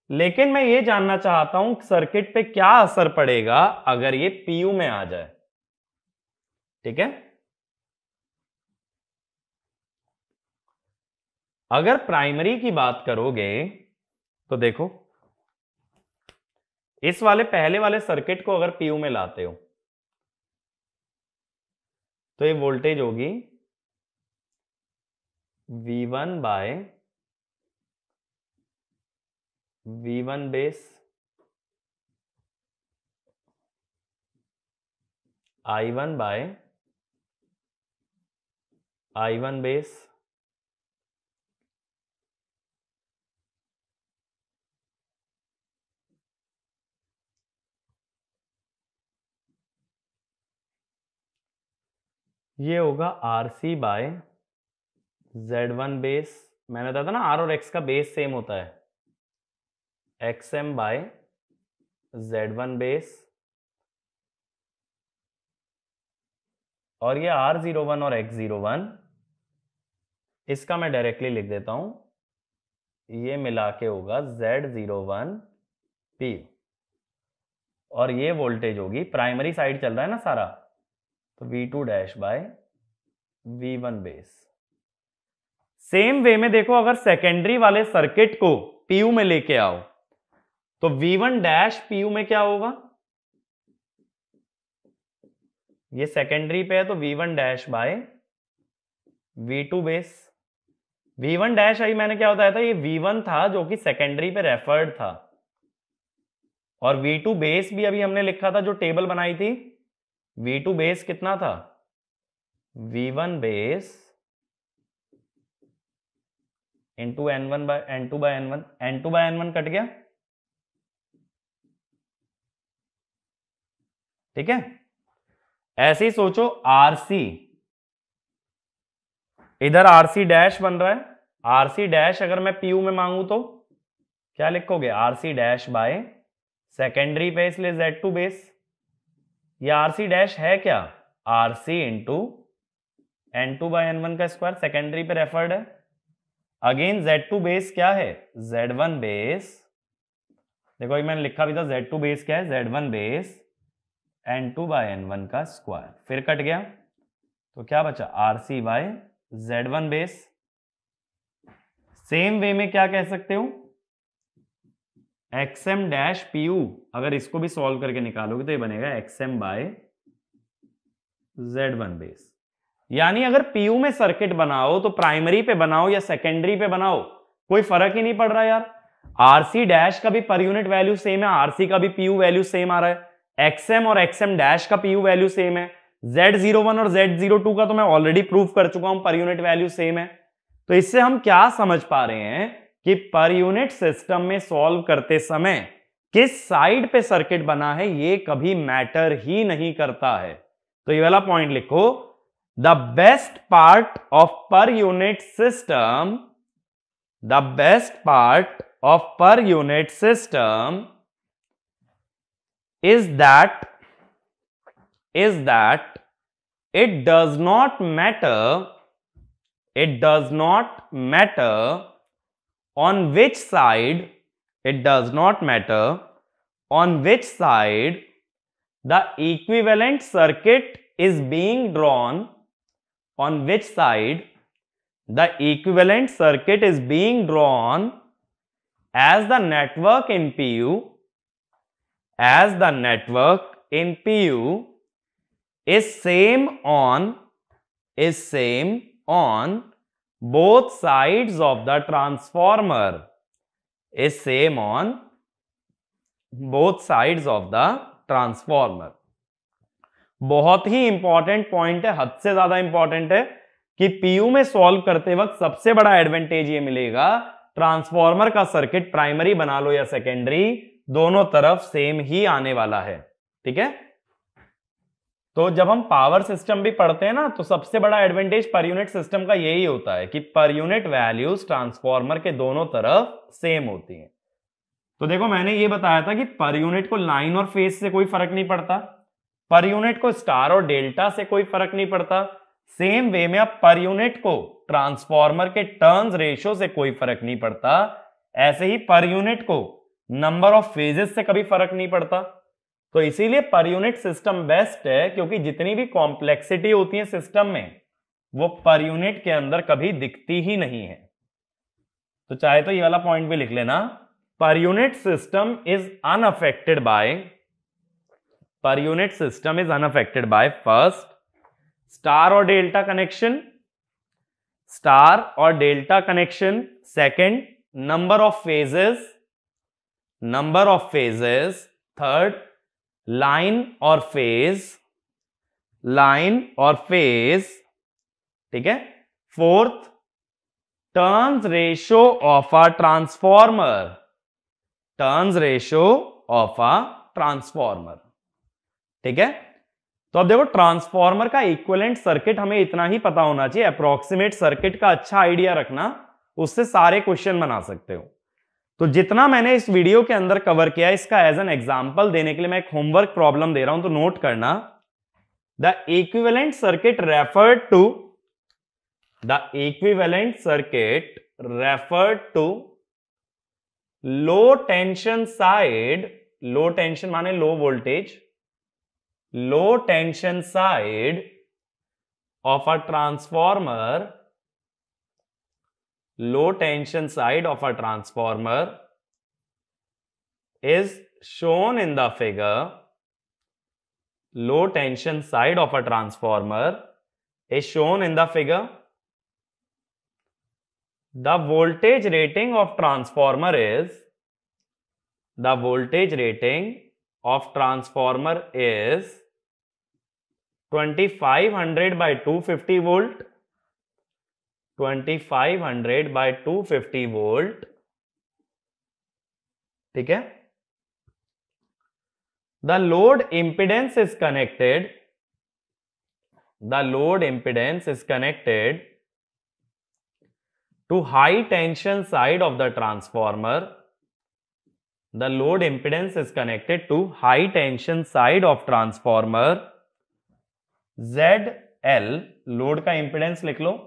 लेकिन मैं ये जानना चाहता हूं सर्किट पे क्या असर पड़ेगा अगर ये PU में आ जाए। ठीक है, अगर प्राइमरी की बात करोगे तो देखो, इस वाले पहले वाले सर्किट को अगर PU में लाते हो तो ये वोल्टेज होगी V1 bye V1 base I1 bye I1 base, ये होगा RC बाय Z1 बेस, मैंने बताया था ना R और X का बेस सेम होता है, XM बाय Z1 बेस, और ये R01 और X01 इसका मैं डायरेक्टली लिख देता हूं, ये मिला के होगा Z01 P, और ये वोल्टेज होगी, प्राइमरी साइड चल रहा है ना सारा, तो V2 dash by V1 base. Same way में देखो, अगर सेकेंडरी वाले सर्किट को PU में लेके आओ तो V1 डैश PU में क्या होगा, ये सेकेंडरी पे है तो V1 dash by V2 base. V1 dash I मैंने क्या बताया था, ये V1 था जो कि सेकेंडरी पे रेफर्ड था, और V2 बेस भी अभी हमने लिखा था जो टेबल बनाई थी, V2 बेस कितना था, V1 base into N1 by N2 by N1, N2 by N1 cut गया। ठीक है, ऐसे ही सोचो RC, इधर RC डैश बन रहा है, RC डैश अगर मैं PU में मांगू तो क्या लिखोगे, RC डैश बाय सेकेंडरी पे इसलिए Z2 बेस, या RC डैश है क्या, RC into N2 by N1 का स्क्वायर, सेकेंडरी पे रेफर्ड है। अगेन Z2 बेस क्या है, Z1 बेस, देखो ये मैंने लिखा भी था Z2 बेस क्या है, Z1 base N2 by N1 का स्क्वायर, फिर कट गया तो क्या बचा, RC by Z1 base. Same way में क्या कह सकते हो, XM डैश PU, अगर इसको भी सॉल्व करके निकालोगे तो ये बनेगा XM बाय Z1 बेस। यानी अगर पीयू में सर्किट बनाओ तो प्राइमरी पे बनाओ या सेकेंडरी पे बनाओ, कोई फर्क ही नहीं पड़ रहा यार। आरसी डैश का भी पर यूनिट वैल्यू सेम है, आरसी का भी पीयू वैल्यू सेम आ रहा है, एक्सएम और एक्सएम डैश का पीयू वैल्यू सेम है, Z01 और Z02 का तो मैं ऑलरेडी प्रूव कर चुका हूं पर यूनिट वैल्यू सेम है। तो इससे हम क्या समझ पा रहे हैं कि पर यूनिट सिस्टम में सॉल्व करते समय किस साइड पे सर्किट बना है ये कभी मैटर ही नहीं करता है। तो ये वाला पॉइंट लिखो, the best part of per unit system, the best part of per unit system is that it does not matter on which side, it does not matter on which side the equivalent circuit is being drawn, on which side the equivalent circuit is being drawn, as the network in PU, as the network in PU is same on both sides of the transformer, is same on both sides of the transformer। बहुत ही important point है, हद से ज्यादा important है कि PU में solve करते वक्त सबसे बड़ा एडवांटेज ये मिलेगा, ट्रांसफॉर्मर का सर्किट प्राइमरी बना लो या सेकेंडरी, दोनों तरफ सेम ही आने वाला है। ठीक है, तो जब हम पावर सिस्टम भी पढ़ते हैं ना तो सबसे बड़ा एडवांटेज पर यूनिट सिस्टम का यही होता है कि पर यूनिट वैल्यूज ट्रांसफॉर्मर के दोनों तरफ सेम होती हैं। तो देखो मैंने ये बताया था कि पर यूनिट को लाइन और फेज से कोई फर्क नहीं पड़ता, पर यूनिट को स्टार और डेल्टा से कोई फर्क नहीं पड़ता, सेम वे में अब पर यूनिट को ट्रांसफॉर्मर के टर्न्स रेशियो से कोई फर्क नहीं पड़ता, ऐसे ही पर यूनिट को नंबर ऑफ फेजेस से कभी फर्क नहीं पड़ता। तो इसीलिए पर यूनिट सिस्टम बेस्ट है, क्योंकि जितनी भी कॉम्प्लेक्सिटी होती है सिस्टम में वो पर यूनिट के अंदर कभी दिखती ही नहीं है। तो चाहे तो ये वाला पॉइंट भी लिख लेना, per unit system is unaffected bye, per unit system is unaffected by first star और डेल्टा कनेक्शन, स्टार और delta connection, second number of phases, number of phases, third line और फेज, लाइन और phase, ठीक है, fourth turns ratio of a transformer, turns ratio of a transformer. ठीक है, तो अब देखो ट्रांसफॉर्मर का इक्विवेलेंट सर्किट हमें इतना ही पता होना चाहिए, अप्रोक्सीमेट सर्किट का अच्छा आइडिया रखना, उससे सारे क्वेश्चन बना सकते हो। तो जितना मैंने इस वीडियो के अंदर कवर किया, इसका एज एन एग्जांपल देने के लिए मैं एक होमवर्क प्रॉब्लम दे रहा हूं, तो नोट करना, the equivalent circuit referred to, the equivalent circuit referred to low tension side, low tension माने low voltage, low tension side of a transformer, low tension side of a transformer is shown in the figure, low tension side of a transformer is shown in the figure, the voltage rating of transformer is, the voltage rating of transformer is 2500 by 250 volt, 2500 by 250 volt. ठीक है, the load impedance is connected, the load impedance is connected to high tension side of the transformer, the load impedance is connected to high tension side of transformer, ZL load का impedance लिख लो,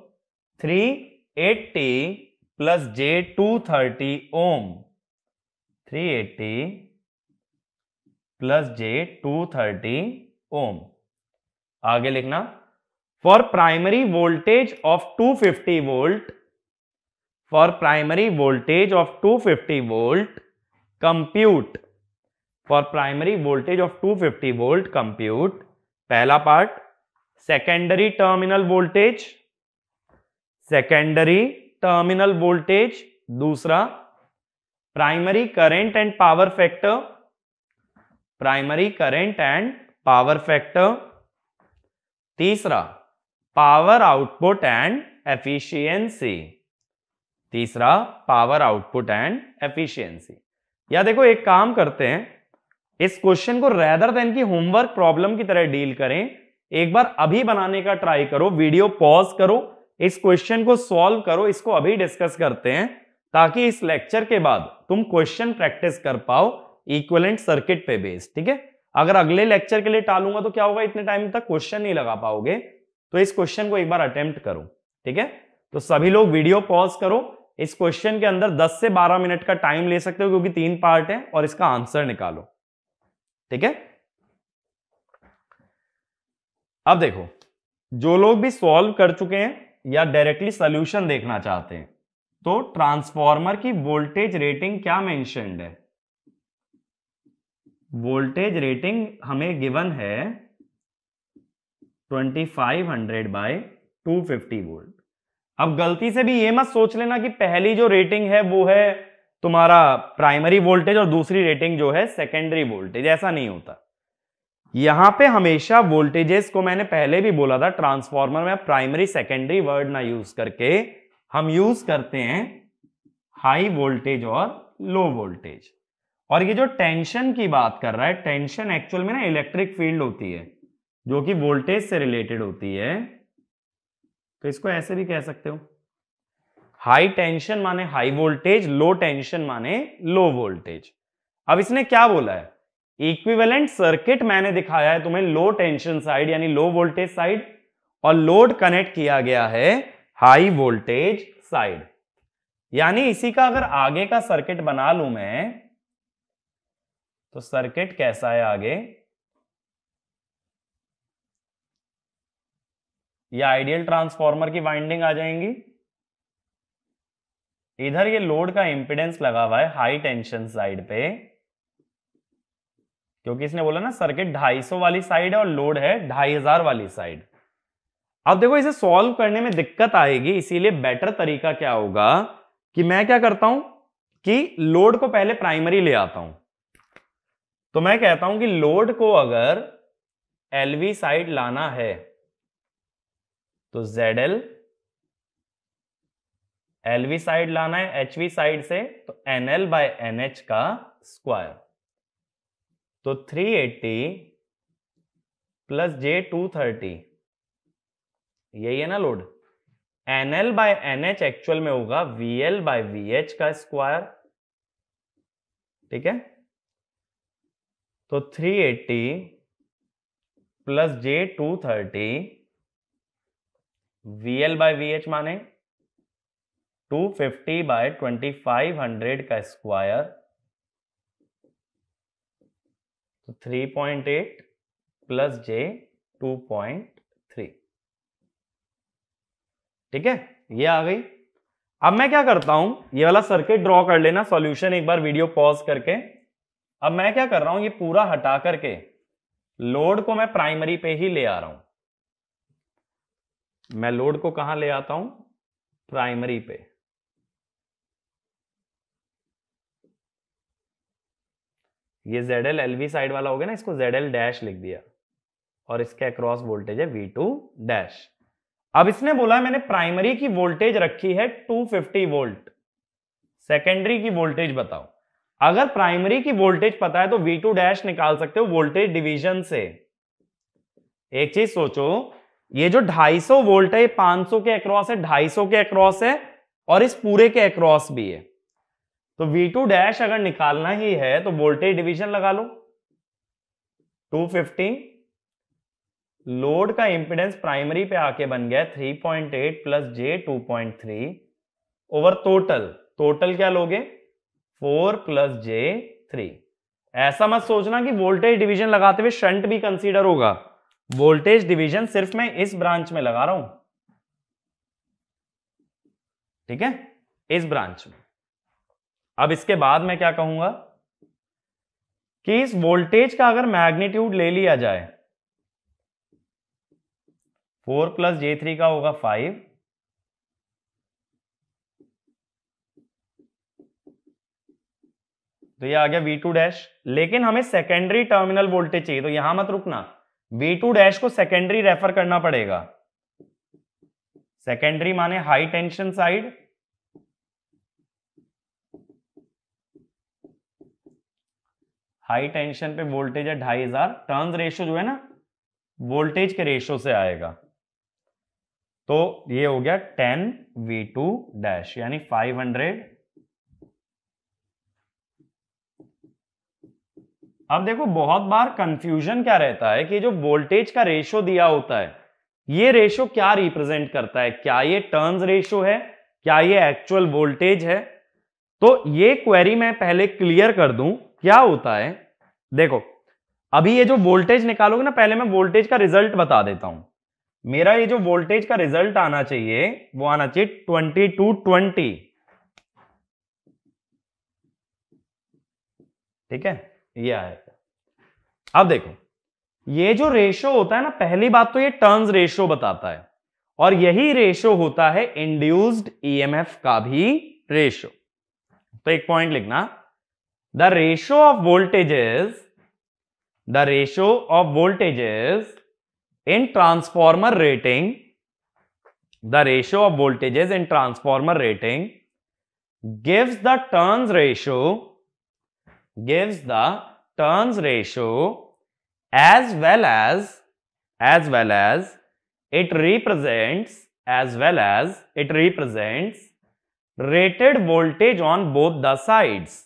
380 plus J230 ओम, 380 plus J230 ohm. आगे लिखना, for primary voltage of 250 volt, for primary voltage of 250 volt compute, for primary voltage of 250 volt compute, पहला part secondary terminal voltage, secondary terminal voltage. दूसरा primary current and power factor, primary current and power factor. तीसरा power output and efficiency, तीसरा power output and efficiency. या देखो एक काम करते हैं, इस क्वेश्चन को रेदर देन की होमवर्क प्रॉब्लम की तरह डील करें। एक बार अभी बनाने का ट्राई करो, वीडियो पॉज करो, इस क्वेश्चन को सॉल्व करो, इसको अभी डिस्कस करते हैं ताकि इस लेक्चर के बाद तुम क्वेश्चन प्रैक्टिस कर पाओ इक्विवेलेंट सर्किट पे बेस्ड। ठीक है, अगर अगले लेक्चर के लिए टालूंगा तो क्या होगा, इतने टाइम तक क्वेश्चन नहीं लगा पाओगे। तो इस क्वेश्चन को एक बार अटेम्प्ट करो। ठीक है, तो सभी लोग वीडियो पॉज करो, इस क्वेश्चन के अंदर 10 से 12 मिनट का टाइम ले सकते हो क्योंकि 3 पार्ट है, और इसका आंसर निकालो। ठीक है, अब देखो जो लोग भी सॉल्व कर चुके हैं या डायरेक्टली सॉल्यूशन देखना चाहते हैं, तो ट्रांसफॉर्मर की वोल्टेज रेटिंग क्या मेंशन्ड है? वोल्टेज रेटिंग हमें गिवन है 2500 बाय 250 वोल्ट। अब गलती से भी ये मत सोच लेना कि पहली जो रेटिंग है वो है तुम्हारा प्राइमरी वोल्टेज और दूसरी रेटिंग जो है सेकेंडरी वोल्टेज, ऐसा नहीं होता। यहां पे हमेशा वोल्टेजेस को मैंने पहले भी बोला था, ट्रांसफॉर्मर में प्राइमरी सेकेंडरी वर्ड ना यूज करके हम यूज करते हैं हाई वोल्टेज और लो वोल्टेज। और ये जो टेंशन की बात कर रहा है, टेंशन एक्चुअल में ना इलेक्ट्रिक फील्ड होती है जो कि वोल्टेज से रिलेटेड होती है, तो इसको ऐसे भी कह सकते हो, हाई टेंशन माने हाई वोल्टेज, लो टेंशन माने लो वोल्टेज। अब इसने क्या बोला है, इक्विवेलेंट सर्किट मैंने दिखाया है तुम्हें लो टेंशन साइड यानी लो वोल्टेज साइड, और लोड कनेक्ट किया गया है हाई वोल्टेज साइड। यानी इसी का अगर आगे का सर्किट बना लूं मैं, तो सर्किट कैसा है आगे, ये आइडियल ट्रांसफॉर्मर की वाइंडिंग आ जाएंगी। इधर ये लोड का इंपीडेंस लगा हुआ है हाई टेंशन साइड पे, क्योंकि इसने बोला ना सर्किट 250 वाली साइड है और लोड है 2500 वाली साइड। अब देखो इसे सॉल्व करने में दिक्कत आएगी, इसीलिए बेटर तरीका क्या होगा कि मैं क्या करता हूं कि लोड को पहले प्राइमरी ले आता हूं। तो मैं कहता हूं कि लोड को अगर एलवी साइड लाना है तो ZL, एलवी साइड लाना है एचवी साइड से तो NL बाय NH का स्क्वायर, तो 380 प्लस J230, यही है ना load. NL by NH actual में होगा VL बाय VH का स्क्वायर। ठीक है, तो 380 plus J230, VL by VH माने 250 बाय 2500 का स्क्वायर, तो 3.8 प्लस J2.3। ठीक है, ये आ गई। अब मैं क्या करता हूं, ये वाला सर्किट ड्रॉ कर लेना, सॉल्यूशन एक बार वीडियो पॉज करके। अब मैं क्या कर रहा हूं, ये पूरा हटा करके लोड को मैं प्राइमरी पे ही ले आ रहा हूं। मैं लोड को कहां ले आता हूं, प्राइमरी पे। ये ZL LV साइड वाला हो गया ना, इसको ZL डैश लिख दिया और इसके अक्रॉस वोल्टेज है V2 डैश। अब इसने बोला है मैंने प्राइमरी की वोल्टेज रखी है 250 वोल्ट, सेकेंडरी की वोल्टेज बताओ। अगर प्राइमरी की वोल्टेज पता है तो V2 डैश निकाल सकते हो वोल्टेज डिवीजन से। एक चीज सोचो, ये जो 250 वोल्ट है 500 के अक्रॉस है, 250 के अक्रॉस है और इस पूरे के अक्रॉस भी है, तो V2 डैश अगर निकालना ही है तो वोल्टेज डिवीजन लगा लो। 250 लोड का इंपीडेंस प्राइमरी पे आके बन गया 3.8 प्लस J2.3 ओवर टोटल क्या लोगे 4 प्लस J3। ऐसा मत सोचना कि वोल्टेज डिवीजन लगाते हुए शंट भी कंसीडर होगा, वोल्टेज डिवीजन सिर्फ मैं इस ब्रांच में लगा रहा हूं। ठीक है, इस ब्रांच में। अब इसके बाद मैं क्या कहूंगा कि इस वोल्टेज का अगर मैग्नीट्यूड ले लिया जाए 4 प्लस J3 का होगा 5, तो ये आ गया V2 डैश। लेकिन हमें सेकेंडरी टर्मिनल वोल्टेज चाहिए, तो यहां मत रुकना, V2 डैश को सेकेंडरी रेफर करना पड़ेगा। सेकेंडरी माने high tension side, high tension पे वोल्टेज है 2500, टर्न्स रेशियो जो है ना वोल्टेज के रेशियो से आएगा, तो ये हो गया 10 V2 डैश यानी 500। अब देखो बहुत बार कंफ्यूजन क्या रहता है कि जो वोल्टेज का रेशियो दिया होता है ये रेशियो क्या रिप्रेजेंट करता है, क्या ये टर्न्स रेशियो है, क्या ये एक्चुअल वोल्टेज है। तो ये क्वेरी मैं पहले क्लियर कर दूं क्या होता है। देखो अभी ये जो वोल्टेज निकालोगे ना, पहले मैं वोल्टेज का रिजल्ट बता देता हूं। मेरा ये जो वोल्टेज का रिजल्ट आना चाहिए वो आना चाहिए 2220, ठीक है, ये आएगा। अब देखो ये जो रेशियो होता है ना, पहली बात तो ये टर्न्स रेशियो बताता है और यही रेशियो होता है इंड्यूस्ड ईएमएफ का भी रेशियो। तो एक पॉइंट लिखना, the ratio of voltages, the ratio of voltages in transformer rating, the ratio of voltages in transformer rating gives the turns ratio, gives the turns ratio as well as it represents, as well as it represents rated voltage on both the sides.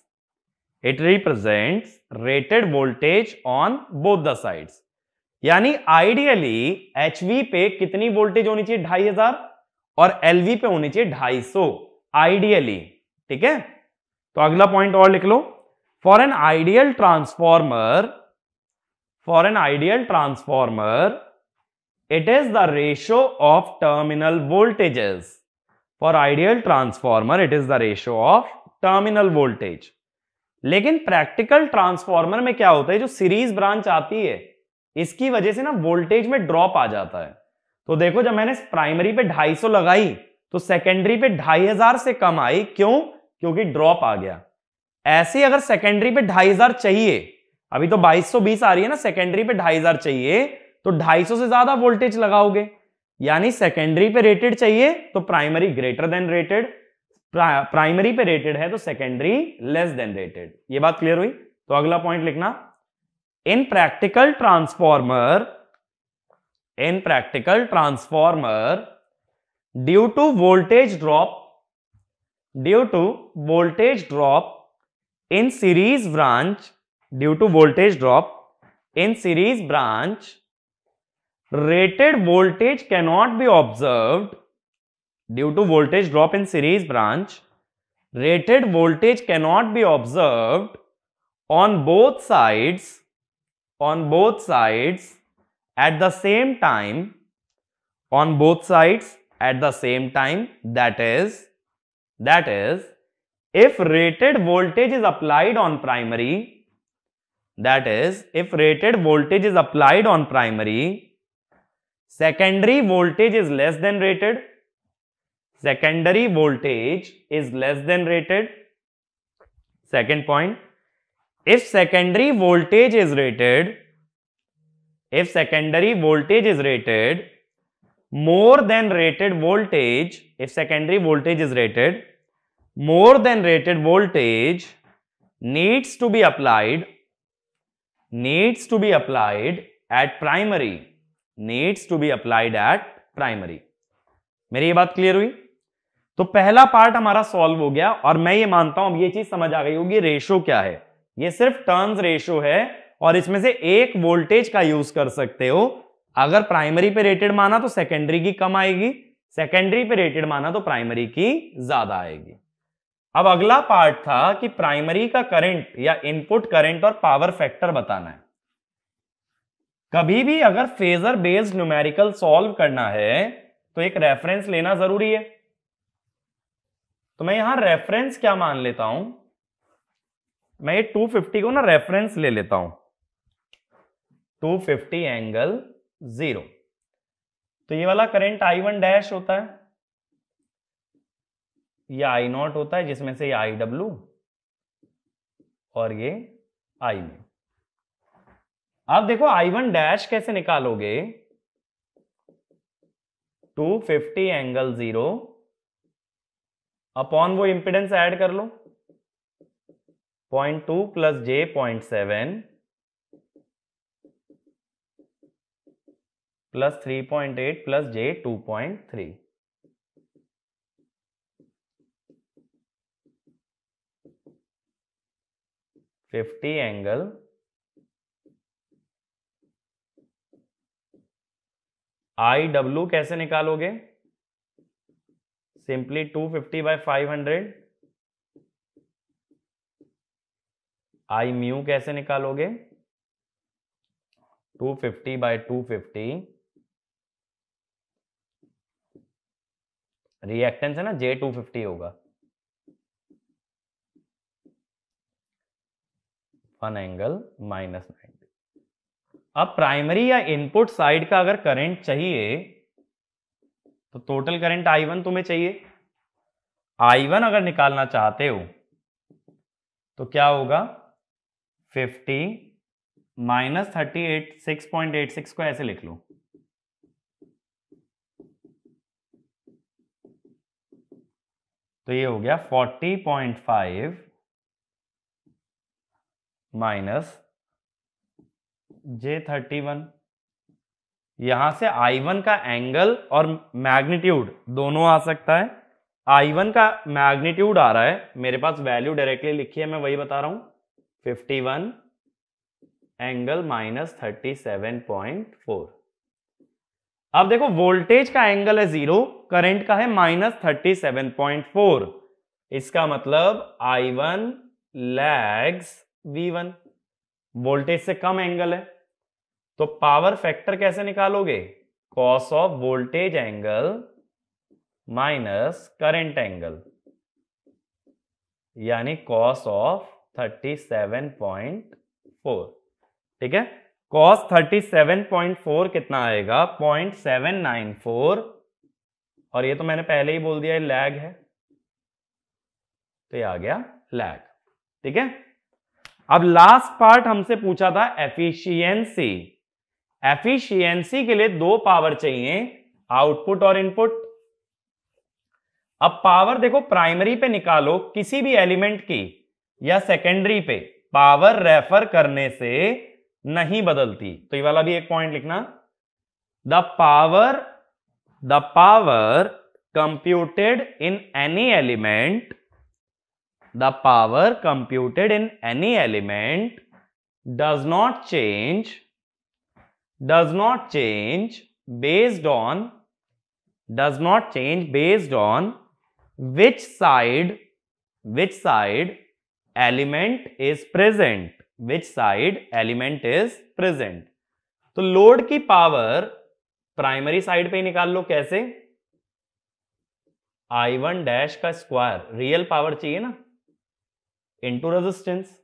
It represents rated voltage on both the sides. यानी ideally HV पे कितनी voltage होनी चाहिए 2500 और LV पे होनी चाहिए 250 ideally, ठीक है। तो अगला पॉइंट और लिख लो, for an ideal transformer, for an ideal transformer it is the ratio of terminal voltages, for ideal transformer it is the ratio of terminal voltage. लेकिन प्रैक्टिकल ट्रांसफॉर्मर में क्या होता है, जो सीरीज ब्रांच आती है इसकी वजह से ना वोल्टेज में ड्रॉप आ जाता है। तो देखो जब मैंने प्राइमरी पे 250 लगाई तो सेकेंडरी पे 2500 से कम आई, क्यों, क्योंकि ड्रॉप आ गया। ऐसे अगर सेकेंडरी पे 2500 चाहिए, अभी तो 2220 आ रही है ना, सेकेंडरी पे 2500 चाहिए तो 250 से ज्यादा वोल्टेज लगाओगे, यानी सेकेंडरी पे रेटेड चाहिए तो primary greater than rated, primary पे रेटेड है तो सेकेंडरी लेस देन रेटेड। ये बात क्लियर हुई। तो अगला पॉइंट लिखना, in practical transformer, in practical transformer due to voltage drop, due to voltage drop in series branch, due to voltage drop in series branch rated voltage cannot be observed, due to voltage drop in series branch rated voltage cannot be observed on both sides, on both sides at the same time, on both sides at the same time, that is if rated voltage is applied on primary, that is if rated voltage is applied on primary, secondary voltage is less than rated, secondary voltage is less than rated. Second point, if secondary voltage is rated, if secondary voltage is rated more than rated voltage, if secondary voltage is rated more than rated voltage needs to be applied, needs to be applied at primary, needs to be applied at primary। मेरी ये बात clear हुई। तो पहला part हमारा solve हो गया और मैं ये मानता हूं अब ये चीज समझ आ गई होगी रेशियो क्या है। ये सिर्फ टर्न्स रेशियो है और इसमें से एक वोल्टेज का यूज कर सकते हो। अगर प्राइमरी पे रेटेड माना तो सेकेंडरी की कम आएगी, सेकेंडरी पे रेटेड माना तो प्राइमरी की ज्यादा आएगी। अब अगला पार्ट था कि प्राइमरी का करंट या इनपुट करंट और पावर फैक्टर बताना है। कभी भी अगर फेजर बेस्ड न्यूमेरिकल सॉल्व करना है तो एक रेफरेंस लेना जरूरी है। तो मैं यहां रेफरेंस क्या मान लेता हूं, मैं ये 250 को ना रेफरेंस ले लेता हूं, 250 एंगल 0। तो ये वाला करंट I1 डैश होता है, ये I0 होता है, जिसमें से ये IW और ये I में। अब देखो I1 डैश कैसे निकालोगे, 250 एंगल 0 अपॉन वो इंपिडेंस ऐड कर लो, 0.2 plus J 0.7 plus 3.8 plus J 2.3। Angle IW कैसे निकालोगे, सिंपली 250 बाय 500। I म्यू कैसे निकालोगे, 250 बाय 250, रिएक्टेंस है ना, J 250 होगा, 1 एंगल -90। अब प्राइमरी या इनपुट साइड का अगर करंट चाहिए तो टोटल करंट I1 तुम्हें चाहिए। I1 अगर निकालना चाहते हो तो क्या होगा, 50 माइनस 38 6.86 को ऐसे लिख लो, तो ये हो गया 40.5 माइनस J31। यहां से I1 का एंगल और मैग्नीट्यूड दोनों आ सकता है। I1 का मैग्नीट्यूड आ रहा है, मेरे पास वैल्यू डायरेक्टली लिखी है, मैं वही बता रहा हूं, 51 एंगल -37.4। अब देखो वोल्टेज का एंगल है 0, करंट का है -37.4, इसका मतलब I1 लैग्स V1, वोल्टेज से कम एंगल है। तो पावर फैक्टर कैसे निकालोगे, cos of voltage angle minus current angle, यानी कॉस ऑफ 37.4। ठीक है, कॉस 37.4 कितना आएगा, 0.794, और ये तो मैंने पहले ही बोल दिया ये लैग है, तो ये आ गया लैग। ठीक है, अब लास्ट पार्ट हमसे पूछा था एफिशिएंसी। एफिशिएंसी के लिए दो पावर चाहिए, आउटपुट और इनपुट। अब पावर देखो प्राइमरी पे निकालो किसी भी एलिमेंट की या सेकेंडरी पे, पावर रेफर करने से नहीं बदलती, तो ये वाला भी एक पॉइंट लिखना, the power computed in any element, the power computed in any element does not change based on which side element is present। तो लोड की पावर प्राइमरी साइड पे ही निकाल लो, कैसे, I1 डैश का स्क्वायर, रियल पावर चाहिए ना, into resistance.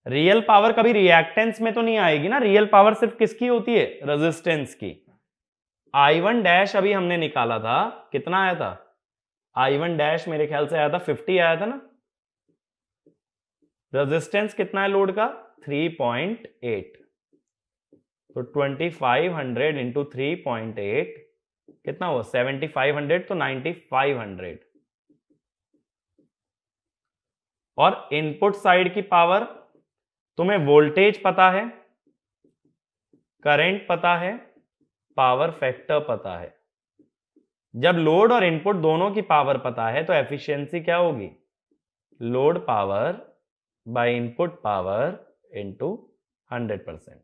Real power कभी reactance में तो नहीं आएगी ना, रियल पावर सिर्फ किसकी होती है, रेजिस्टेंस की। I1 डैश अभी हमने निकाला था, कितना आया था, I1 डैश मेरे ख्याल से आया था 50 आया था ना। रेजिस्टेंस कितना है लोड का, 3.8, तो 2500 इंटू 3.8 कितना हुआ, 7500, तो 9500। और इनपुट साइड की पावर, तुम्हें वोल्टेज पता है, करंट पता है, पावर फैक्टर पता है। जब लोड और इनपुट दोनों की पावर पता है तो एफिशिएंसी क्या होगी, load power by input power into 100%।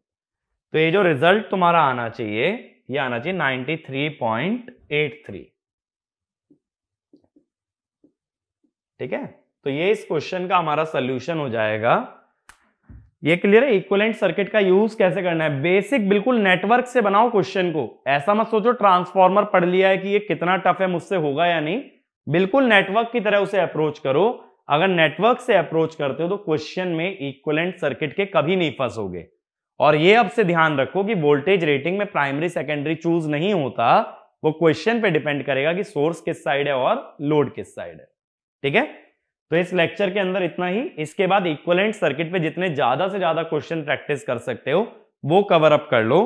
तो ये जो रिजल्ट तुम्हारा आना चाहिए, ये आना चाहिए 93.83। ठीक है, तो ये इस क्वेश्चन का हमारा सॉल्यूशन हो जाएगा। ये क्लियर है, इक्विवेलेंट सर्किट का यूज कैसे करना है, बेसिक बिल्कुल नेटवर्क से बनाओ क्वेश्चन को। ऐसा मत सोचो ट्रांसफॉर्मर पढ़ लिया है कि ये कितना टफ है, मुझसे होगा या नहीं, बिल्कुल नेटवर्क की तरह उसे अप्रोच करो। अगर नेटवर्क से अप्रोच करते हो तो क्वेश्चन में इक्विवेलेंट सर्किट के कभी नहीं फंसोगे। और ये अब से ध्यान रखो कि वोल्टेज रेटिंग में प्राइमरी सेकेंडरी चूज नहीं होता, वो क्वेश्चन पे डिपेंड करेगा कि सोर्स किस साइड है और लोड किस साइड है। ठीक है, तो इस लेक्चर के अंदर इतना ही। इसके बाद इक्विवेलेंट सर्किट पे जितने ज्यादा से ज्यादा क्वेश्चन प्रैक्टिस कर सकते हो वो कवर अप कर लो।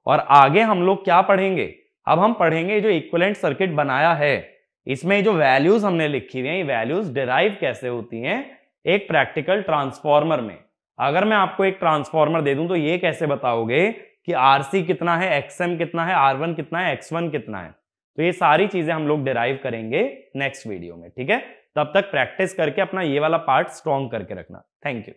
और आगे हम लोग क्या पढ़ेंगे, अब हम पढ़ेंगे जो इक्विवेलेंट सर्किट बनाया है इसमें जो वैल्यूज हमने लिखी हुई हैं, ये वैल्यूज डिराइव कैसे होती हैं एक प्रैक्टिकल ट्रांसफॉर्मर में। अगर मैं आपको एक ट्रांसफॉर्मर दे दूं तो ये कैसे बताओगे कि आरसी कितना है, एक्सएम कितना है, आर1 कितना है, एक्स1 कितना है। तो ये सारी चीजें हम लोग डिराइव करेंगे नेक्स्ट वीडियो में। ठीक है, तब तक प्रैक्टिस करके अपना ये वाला पार्ट स्ट्रॉन्ग करके रखना। Thank you.